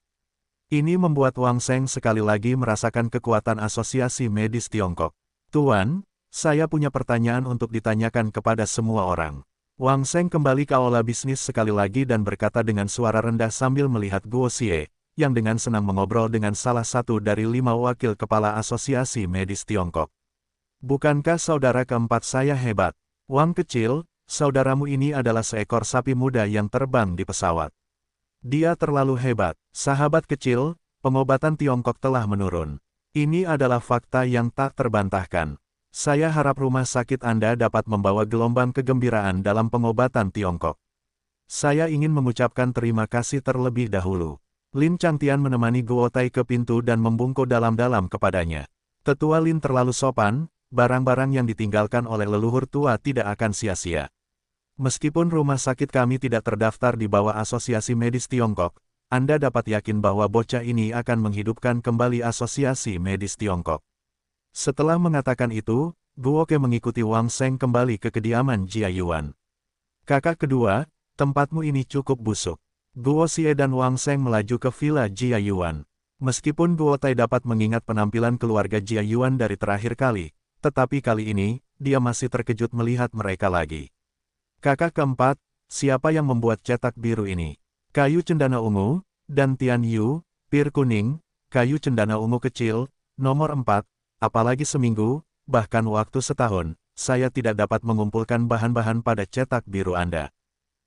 Ini membuat Wang Seng sekali lagi merasakan kekuatan Asosiasi Medis Tiongkok. Tuan, saya punya pertanyaan untuk ditanyakan kepada semua orang. Wang Seng kembali ke aula bisnis sekali lagi dan berkata dengan suara rendah sambil melihat Guo Xie, yang dengan senang mengobrol dengan salah satu dari 5 wakil kepala Asosiasi Medis Tiongkok. Bukankah saudara keempat saya hebat? Wang kecil, saudaramu ini adalah seekor sapi muda yang terbang di pesawat. Dia terlalu hebat. Sahabat kecil, pengobatan Tiongkok telah menurun. Ini adalah fakta yang tak terbantahkan. Saya harap rumah sakit Anda dapat membawa gelombang kegembiraan dalam pengobatan Tiongkok. Saya ingin mengucapkan terima kasih terlebih dahulu. Lin Changtian menemani Guo Tai ke pintu dan membungkuk dalam-dalam kepadanya. Tetua Lin terlalu sopan, barang-barang yang ditinggalkan oleh leluhur tua tidak akan sia-sia. Meskipun rumah sakit kami tidak terdaftar di bawah Asosiasi Medis Tiongkok, Anda dapat yakin bahwa bocah ini akan menghidupkan kembali Asosiasi Medis Tiongkok. Setelah mengatakan itu, Guo Ke mengikuti Wang Seng kembali ke kediaman Jia Yuan. Kakak kedua, tempatmu ini cukup busuk. Guo Xie dan Wang Seng melaju ke villa Jia Yuan. Meskipun Guo Tai dapat mengingat penampilan keluarga Jia Yuan dari terakhir kali, tetapi kali ini, dia masih terkejut melihat mereka lagi. Kakak keempat, siapa yang membuat cetak biru ini? Kayu cendana ungu, dan Tian Yu, pir kuning, kayu cendana ungu kecil, nomor 4, apalagi seminggu, bahkan waktu setahun, saya tidak dapat mengumpulkan bahan-bahan pada cetak biru Anda.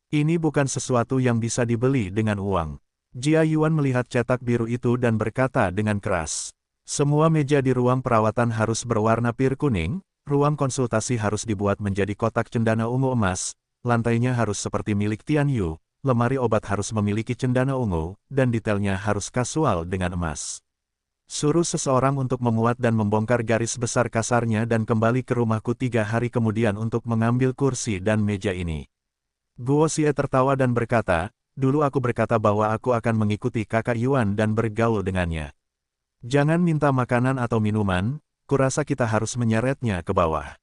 Ini bukan sesuatu yang bisa dibeli dengan uang. Jia Yuan melihat cetak biru itu dan berkata dengan keras. Semua meja di ruang perawatan harus berwarna pir kuning, ruang konsultasi harus dibuat menjadi kotak cendana ungu emas, lantainya harus seperti milik Tian Yu, lemari obat harus memiliki cendana ungu, dan detailnya harus kasual dengan emas. Suruh seseorang untuk memuat dan membongkar garis besar kasarnya dan kembali ke rumahku 3 hari kemudian untuk mengambil kursi dan meja ini. Guo Xie tertawa dan berkata, dulu aku berkata bahwa aku akan mengikuti kakak Yuan dan bergaul dengannya. Jangan minta makanan atau minuman, kurasa kita harus menyeretnya ke bawah.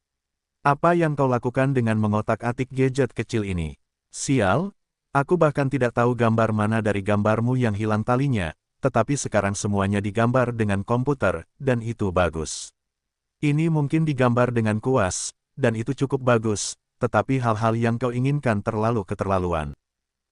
Apa yang kau lakukan dengan mengotak-atik gadget kecil ini? Sial, aku bahkan tidak tahu gambar mana dari gambarmu yang hilang talinya, tetapi sekarang semuanya digambar dengan komputer, dan itu bagus. Ini mungkin digambar dengan kuas, dan itu cukup bagus, tetapi hal-hal yang kau inginkan terlalu keterlaluan.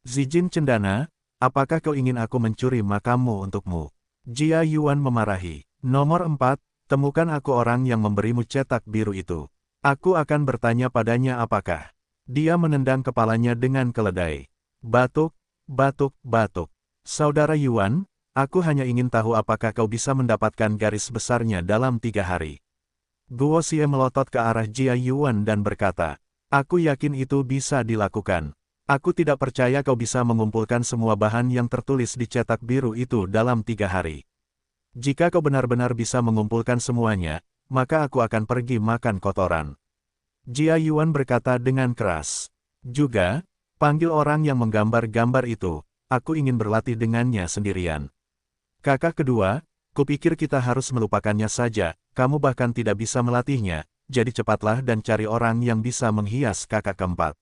Zijin cendana, apakah kau ingin aku mencuri makammu untukmu? Jia Yuan memarahi. Nomor 4, temukan aku orang yang memberimu cetak biru itu. Aku akan bertanya padanya apakah. Dia menendang kepalanya dengan keledai. Batuk, batuk, batuk. Saudara Yuan, aku hanya ingin tahu apakah kau bisa mendapatkan garis besarnya dalam 3 hari. Guo Xie melotot ke arah Jia Yuan dan berkata, aku yakin itu bisa dilakukan. Aku tidak percaya kau bisa mengumpulkan semua bahan yang tertulis di cetak biru itu dalam 3 hari. Jika kau benar-benar bisa mengumpulkan semuanya, maka aku akan pergi makan kotoran. Jia Yuan berkata dengan keras. Juga, panggil orang yang menggambar gambar itu, aku ingin berlatih dengannya sendirian. Kakak kedua, kupikir kita harus melupakannya saja, kamu bahkan tidak bisa melatihnya, jadi cepatlah dan cari orang yang bisa menghias kakak keempat.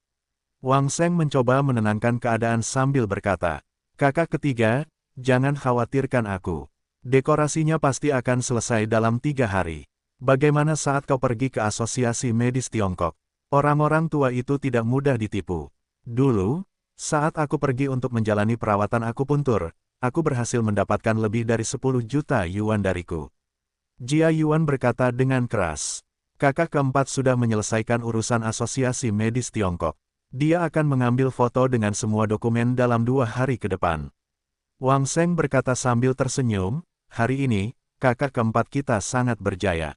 Wang Sheng mencoba menenangkan keadaan sambil berkata, kakak ketiga, jangan khawatirkan aku. Dekorasinya pasti akan selesai dalam 3 hari. Bagaimana saat kau pergi ke Asosiasi Medis Tiongkok? Orang-orang tua itu tidak mudah ditipu. Dulu, saat aku pergi untuk menjalani perawatan akupuntur, aku berhasil mendapatkan lebih dari 10 juta yuan dariku. Jia Yuan berkata dengan keras. Kakak keempat sudah menyelesaikan urusan Asosiasi Medis Tiongkok. Dia akan mengambil foto dengan semua dokumen dalam 2 hari ke depan. Wang Sheng berkata sambil tersenyum, hari ini, kakak keempat kita sangat berjaya.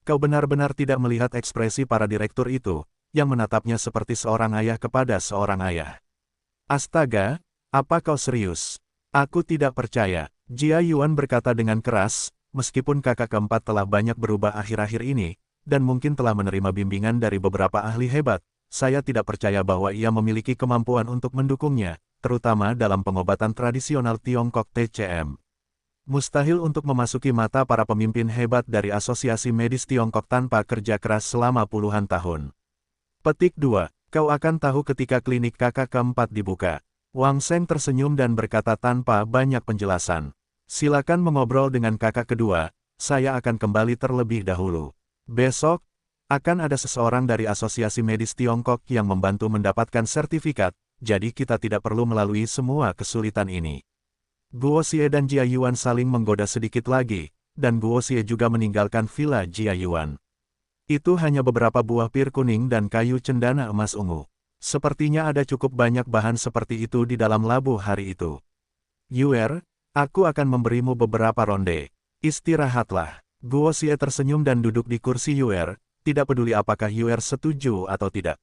Kau benar-benar tidak melihat ekspresi para direktur itu, yang menatapnya seperti seorang ayah kepada seorang ayah. Astaga, apa kau serius? Aku tidak percaya. Jia Yuan berkata dengan keras, meskipun kakak keempat telah banyak berubah akhir-akhir ini, dan mungkin telah menerima bimbingan dari beberapa ahli hebat, saya tidak percaya bahwa ia memiliki kemampuan untuk mendukungnya, terutama dalam pengobatan tradisional Tiongkok TCM. Mustahil untuk memasuki mata para pemimpin hebat dari Asosiasi Medis Tiongkok tanpa kerja keras selama puluhan tahun. Petik 2. Kau akan tahu ketika klinik kakak keempat dibuka. Wang Sheng tersenyum dan berkata tanpa banyak penjelasan. Silakan mengobrol dengan kakak kedua, saya akan kembali terlebih dahulu. Besok, akan ada seseorang dari Asosiasi Medis Tiongkok yang membantu mendapatkan sertifikat, jadi kita tidak perlu melalui semua kesulitan ini. Guo Xie dan Jia Yuan saling menggoda sedikit lagi, dan Guo Xie juga meninggalkan villa Jia Yuan. Itu hanya beberapa buah pir kuning dan kayu cendana emas ungu. Sepertinya ada cukup banyak bahan seperti itu di dalam labu hari itu. Yuer, aku akan memberimu beberapa ronde. Istirahatlah. Guo Xie tersenyum dan duduk di kursi Yuer, tidak peduli apakah Yuer setuju atau tidak.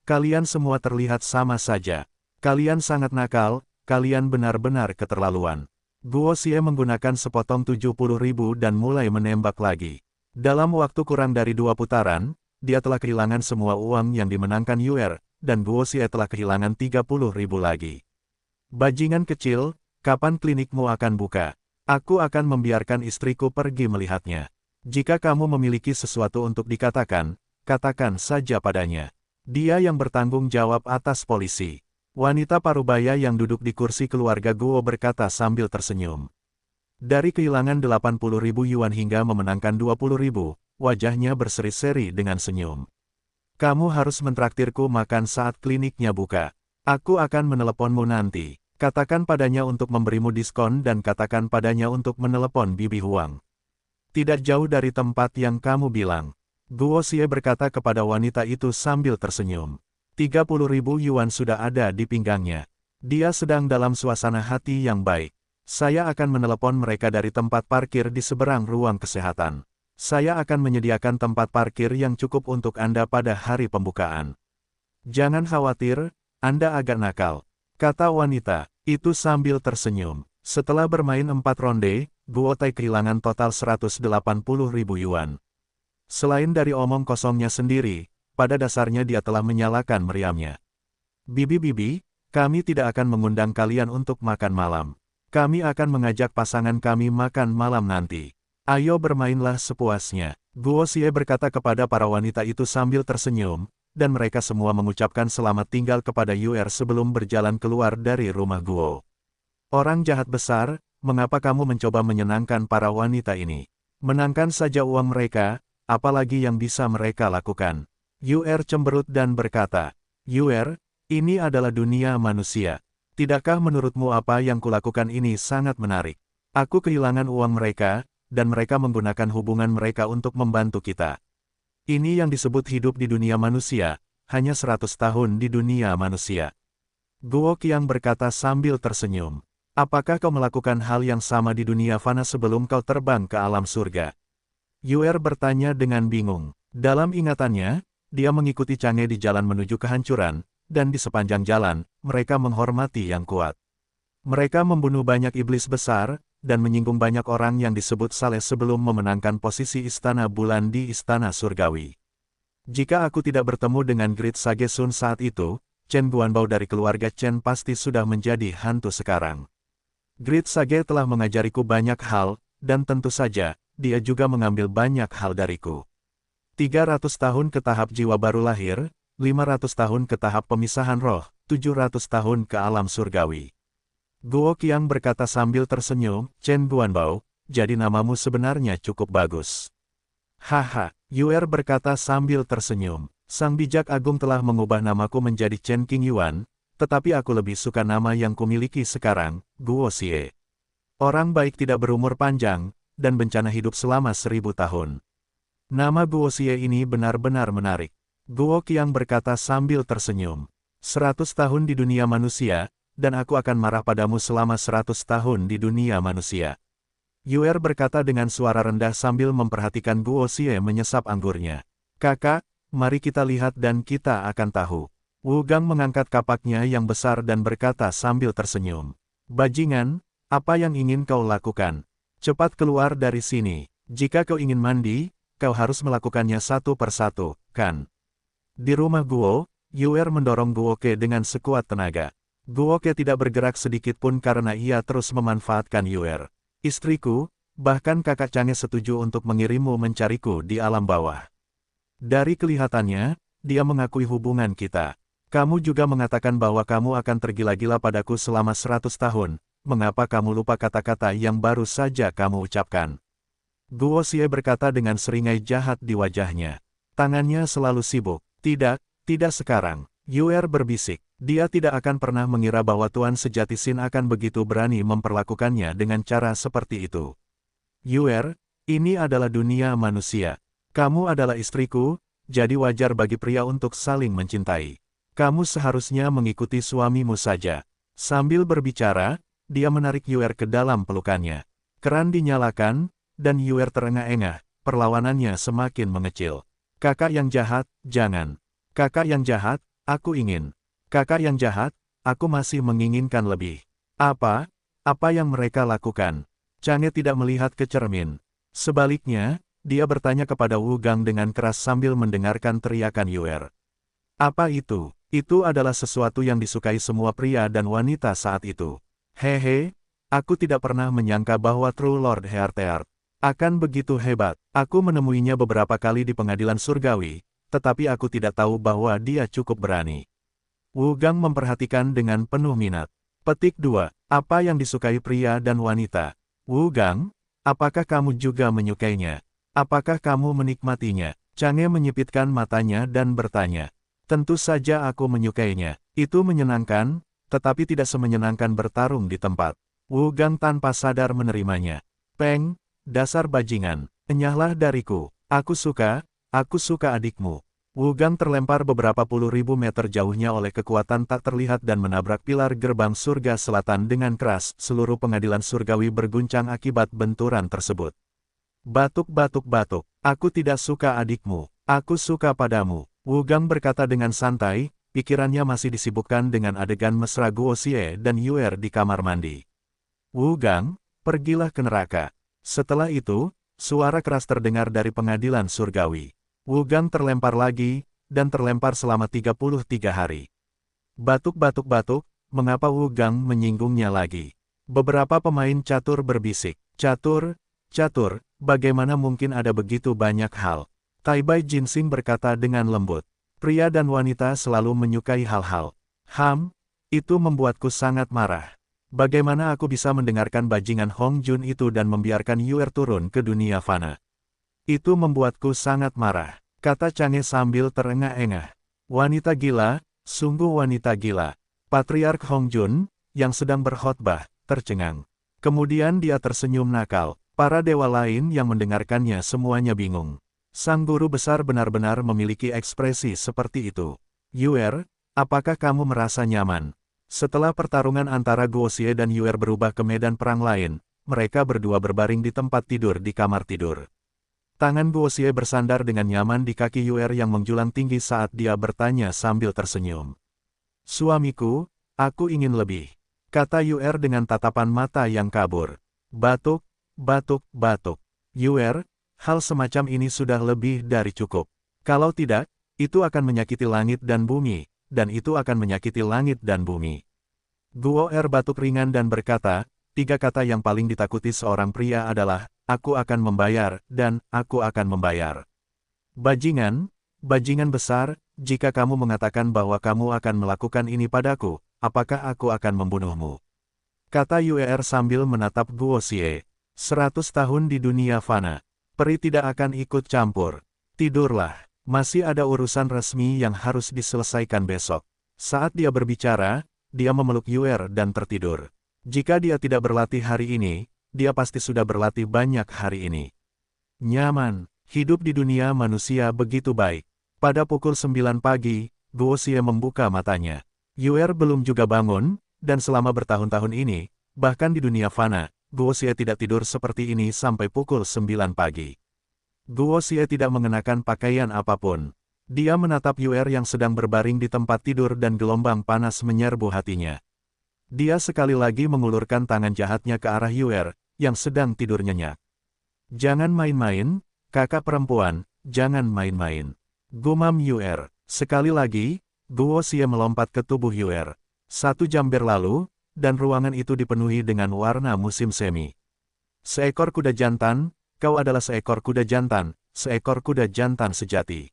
Kalian semua terlihat sama saja. Kalian sangat nakal, kalian benar-benar keterlaluan. Guo Xie menggunakan sepotong 70.000 dan mulai menembak lagi. Dalam waktu kurang dari 2 putaran, dia telah kehilangan semua uang yang dimenangkan Yuer, dan Guo Xie telah kehilangan 30.000 lagi. Bajingan kecil, kapan klinikmu akan buka? Aku akan membiarkan istriku pergi melihatnya. Jika kamu memiliki sesuatu untuk dikatakan, katakan saja padanya. Dia yang bertanggung jawab atas polisi. Wanita parubaya yang duduk di kursi keluarga Guo berkata sambil tersenyum. Dari kehilangan 80.000 yuan hingga memenangkan 20.000, wajahnya berseri-seri dengan senyum. Kamu harus mentraktirku makan saat kliniknya buka. Aku akan meneleponmu nanti. Katakan padanya untuk memberimu diskon dan katakan padanya untuk menelepon Bibi Huang. Tidak jauh dari tempat yang kamu bilang. Guo Xie berkata kepada wanita itu sambil tersenyum. 30.000 yuan sudah ada di pinggangnya. Dia sedang dalam suasana hati yang baik. Saya akan menelepon mereka dari tempat parkir di seberang ruang kesehatan. Saya akan menyediakan tempat parkir yang cukup untuk Anda pada hari pembukaan. Jangan khawatir, Anda agak nakal, kata wanita itu sambil tersenyum. Setelah bermain 4 ronde, Guo Tai kehilangan total 180.000 yuan. Selain dari omong kosongnya sendiri, pada dasarnya dia telah menyalakan meriamnya. Bibi-bibi, kami tidak akan mengundang kalian untuk makan malam. Kami akan mengajak pasangan kami makan malam nanti. Ayo bermainlah sepuasnya. Guo Xie berkata kepada para wanita itu sambil tersenyum, dan mereka semua mengucapkan selamat tinggal kepada Yuer sebelum berjalan keluar dari rumah Guo. Orang jahat besar, mengapa kamu mencoba menyenangkan para wanita ini? Menangkan saja uang mereka, apalagi yang bisa mereka lakukan. Yuer cemberut dan berkata, Yuer, ini adalah dunia manusia. Tidakkah menurutmu apa yang kulakukan ini sangat menarik? Aku kehilangan uang mereka, dan mereka menggunakan hubungan mereka untuk membantu kita. Ini yang disebut hidup di dunia manusia, hanya 100 tahun di dunia manusia. Guo Qiang berkata sambil tersenyum. Apakah kau melakukan hal yang sama di dunia fana sebelum kau terbang ke alam surga? Yuer bertanya dengan bingung. Dalam ingatannya, dia mengikuti Chang'e di jalan menuju kehancuran, dan di sepanjang jalan, mereka menghormati yang kuat. Mereka membunuh banyak iblis besar, dan menyinggung banyak orang yang disebut saleh sebelum memenangkan posisi istana bulan di istana surgawi. Jika aku tidak bertemu dengan Grid Sage Sun saat itu, Chen Guanbao dari keluarga Chen pasti sudah menjadi hantu sekarang. Grid Sage telah mengajariku banyak hal, dan tentu saja, dia juga mengambil banyak hal dariku. 300 tahun ke tahap jiwa baru lahir, 500 tahun ke tahap pemisahan roh, 700 tahun ke alam surgawi. Guo Qiang berkata sambil tersenyum, Chen Guanbao, jadi namamu sebenarnya cukup bagus. Haha, Yuer berkata sambil tersenyum. Sang bijak agung telah mengubah namaku menjadi Chen Qingyuan, tetapi aku lebih suka nama yang kumiliki sekarang, Guo Xie. Orang baik tidak berumur panjang, dan bencana hidup selama 1000 tahun. Nama Guo Xie ini benar-benar menarik. Guo Qiang berkata sambil tersenyum. 100 tahun di dunia manusia, dan aku akan marah padamu selama 100 tahun di dunia manusia. Yuer berkata dengan suara rendah sambil memperhatikan Guo Xie menyesap anggurnya. Kakak, mari kita lihat dan kita akan tahu. Wu Gang mengangkat kapaknya yang besar dan berkata sambil tersenyum. Bajingan, apa yang ingin kau lakukan? Cepat keluar dari sini. Jika kau ingin mandi, kau harus melakukannya satu persatu, kan? Di rumah Guo, Yuer mendorong Guo Ke dengan sekuat tenaga. Guo Ke tidak bergerak sedikit pun karena ia terus memanfaatkan Yuer. Istriku, bahkan kakak Chang'e setuju untuk mengirimmu mencariku di alam bawah. Dari kelihatannya, dia mengakui hubungan kita. Kamu juga mengatakan bahwa kamu akan tergila-gila padaku selama 100 tahun, mengapa kamu lupa kata-kata yang baru saja kamu ucapkan? Guo Xie berkata dengan seringai jahat di wajahnya. Tangannya selalu sibuk. Tidak, tidak sekarang. Yuer berbisik. Dia tidak akan pernah mengira bahwa Tuan sejati Xin akan begitu berani memperlakukannya dengan cara seperti itu. Yuer, ini adalah dunia manusia. Kamu adalah istriku, jadi wajar bagi pria untuk saling mencintai. Kamu seharusnya mengikuti suamimu saja. Sambil berbicara, dia menarik Yuer ke dalam pelukannya. Keran dinyalakan, dan Yuer terengah-engah, perlawanannya semakin mengecil. Kakak yang jahat, jangan. Kakak yang jahat, aku ingin. Kakak yang jahat, aku masih menginginkan lebih. Apa? Apa yang mereka lakukan? Chang'e tidak melihat ke cermin. Sebaliknya, dia bertanya kepada Wu Gang dengan keras sambil mendengarkan teriakan Yuer. Apa itu? Itu adalah sesuatu yang disukai semua pria dan wanita saat itu. Hehe, aku tidak pernah menyangka bahwa True Lord Hearteart akan begitu hebat. Aku menemuinya beberapa kali di pengadilan surgawi, tetapi aku tidak tahu bahwa dia cukup berani. Wu Gang memperhatikan dengan penuh minat. Petik 2. Apa yang disukai pria dan wanita? Wu Gang, apakah kamu juga menyukainya? Apakah kamu menikmatinya? Chang'e menyipitkan matanya dan bertanya. Tentu saja aku menyukainya. Itu menyenangkan, tetapi tidak semenyenangkan bertarung di tempat. Wu Gang tanpa sadar menerimanya. Peng, dasar bajingan, enyahlah dariku. Aku suka adikmu. Wu Gang terlempar beberapa puluh ribu meter jauhnya oleh kekuatan tak terlihat dan menabrak pilar gerbang surga selatan dengan keras. Seluruh pengadilan surgawi berguncang akibat benturan tersebut. Batuk-batuk-batuk. Aku tidak suka adikmu. Aku suka padamu. Wu Gang berkata dengan santai, pikirannya masih disibukkan dengan adegan mesra Guo Xie dan Yuer di kamar mandi. Wu Gang, pergilah ke neraka. Setelah itu, suara keras terdengar dari pengadilan surgawi. Wu Gang terlempar lagi, dan terlempar selama 33 hari. Batuk-batuk-batuk, mengapa Wu Gang menyinggungnya lagi? Beberapa pemain catur berbisik, catur, catur, bagaimana mungkin ada begitu banyak hal? Tai Bai Jinsing berkata dengan lembut. Pria dan wanita selalu menyukai hal-hal. Itu membuatku sangat marah. Bagaimana aku bisa mendengarkan bajingan Hong Jun itu dan membiarkan Yuer turun ke dunia fana? Itu membuatku sangat marah, kata Chang'e sambil terengah-engah. Wanita gila, sungguh wanita gila. Patriark Hong Jun, yang sedang berkhotbah, tercengang. Kemudian dia tersenyum nakal. Para dewa lain yang mendengarkannya semuanya bingung. Sang guru besar benar-benar memiliki ekspresi seperti itu. Yuer, apakah kamu merasa nyaman? Setelah pertarungan antara Guo Xie dan Yuer berubah ke medan perang lain, mereka berdua berbaring di tempat tidur di kamar tidur. Tangan Guo Xie bersandar dengan nyaman di kaki Yuer yang menjulang tinggi saat dia bertanya sambil tersenyum. Suamiku, aku ingin lebih, kata Yuer dengan tatapan mata yang kabur. Batuk, batuk, batuk. Yuer, hal semacam ini sudah lebih dari cukup. Kalau tidak, itu akan menyakiti langit dan bumi, dan itu akan menyakiti langit dan bumi. Guo batuk ringan dan berkata, 3 kata yang paling ditakuti seorang pria adalah, aku akan membayar, dan aku akan membayar. Bajingan, bajingan besar, jika kamu mengatakan bahwa kamu akan melakukan ini padaku, apakah aku akan membunuhmu? Kata Yuer sambil menatap Guo Xie. 100 tahun di dunia fana. Peri tidak akan ikut campur. Tidurlah. Masih ada urusan resmi yang harus diselesaikan besok. Saat dia berbicara, dia memeluk Yuer dan tertidur. Jika dia tidak berlatih hari ini, dia pasti sudah berlatih banyak hari ini. Nyaman. Hidup di dunia manusia begitu baik. Pada pukul 9 pagi, Guo Xie membuka matanya. Yuer belum juga bangun, dan selama bertahun-tahun ini, bahkan di dunia fana, Guo Xie tidak tidur seperti ini sampai pukul 9 pagi. Guo Xie tidak mengenakan pakaian apapun. Dia menatap Yuer yang sedang berbaring di tempat tidur dan gelombang panas menyerbu hatinya. Dia sekali lagi mengulurkan tangan jahatnya ke arah Yuer, yang sedang tidur nyenyak. Jangan main-main, kakak perempuan, jangan main-main. Gumam Yuer. Sekali lagi, Guo Xie melompat ke tubuh Yuer. 1 jam berlalu, dan ruangan itu dipenuhi dengan warna musim semi. Seekor kuda jantan, kau adalah seekor kuda jantan sejati.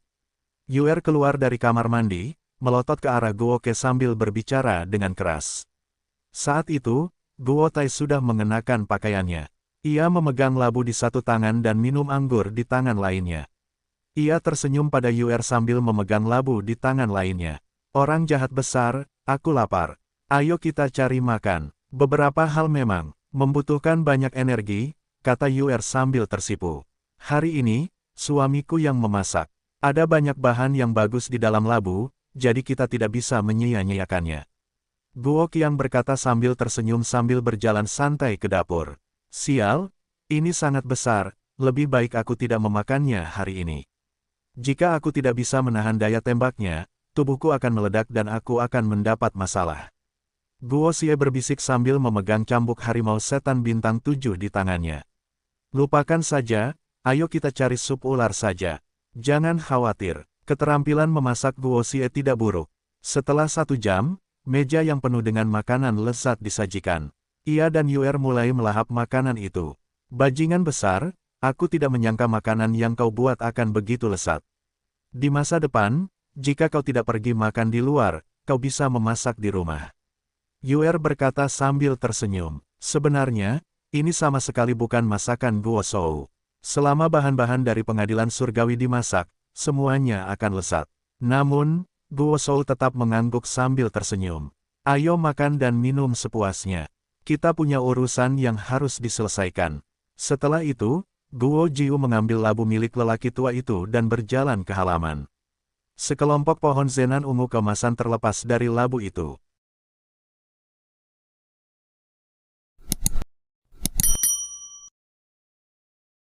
Yuer keluar dari kamar mandi, melotot ke arah Guo Ke sambil berbicara dengan keras. Saat itu, Guo Tai sudah mengenakan pakaiannya. Ia memegang labu di satu tangan dan minum anggur di tangan lainnya. Ia tersenyum pada Yuer sambil memegang labu di tangan lainnya. Orang jahat besar, aku lapar. Ayo kita cari makan. Beberapa hal memang membutuhkan banyak energi, kata Yuer sambil tersipu. Hari ini, suamiku yang memasak. Ada banyak bahan yang bagus di dalam labu, jadi kita tidak bisa menyia-nyiakannya. Guo Qiang berkata sambil tersenyum sambil berjalan santai ke dapur. Sial, ini sangat besar, lebih baik aku tidak memakannya hari ini. Jika aku tidak bisa menahan daya tembaknya, tubuhku akan meledak dan aku akan mendapat masalah. Guo Xie berbisik sambil memegang cambuk harimau setan bintang 7 di tangannya. Lupakan saja, ayo kita cari sup ular saja. Jangan khawatir, keterampilan memasak Guo Xie tidak buruk. Setelah 1 jam, meja yang penuh dengan makanan lezat disajikan. Ia dan Yuer mulai melahap makanan itu. Bajingan besar, aku tidak menyangka makanan yang kau buat akan begitu lezat. Di masa depan, jika kau tidak pergi makan di luar, kau bisa memasak di rumah. Yuer berkata sambil tersenyum. Sebenarnya, ini sama sekali bukan masakan Guo Shou. Selama bahan-bahan dari pengadilan surgawi dimasak, semuanya akan lezat. Namun, Guo Shou tetap mengangguk sambil tersenyum. Ayo makan dan minum sepuasnya. Kita punya urusan yang harus diselesaikan. Setelah itu, Guo Jiu mengambil labu milik lelaki tua itu dan berjalan ke halaman. Sekelompok pohon zenan ungu keemasan terlepas dari labu itu.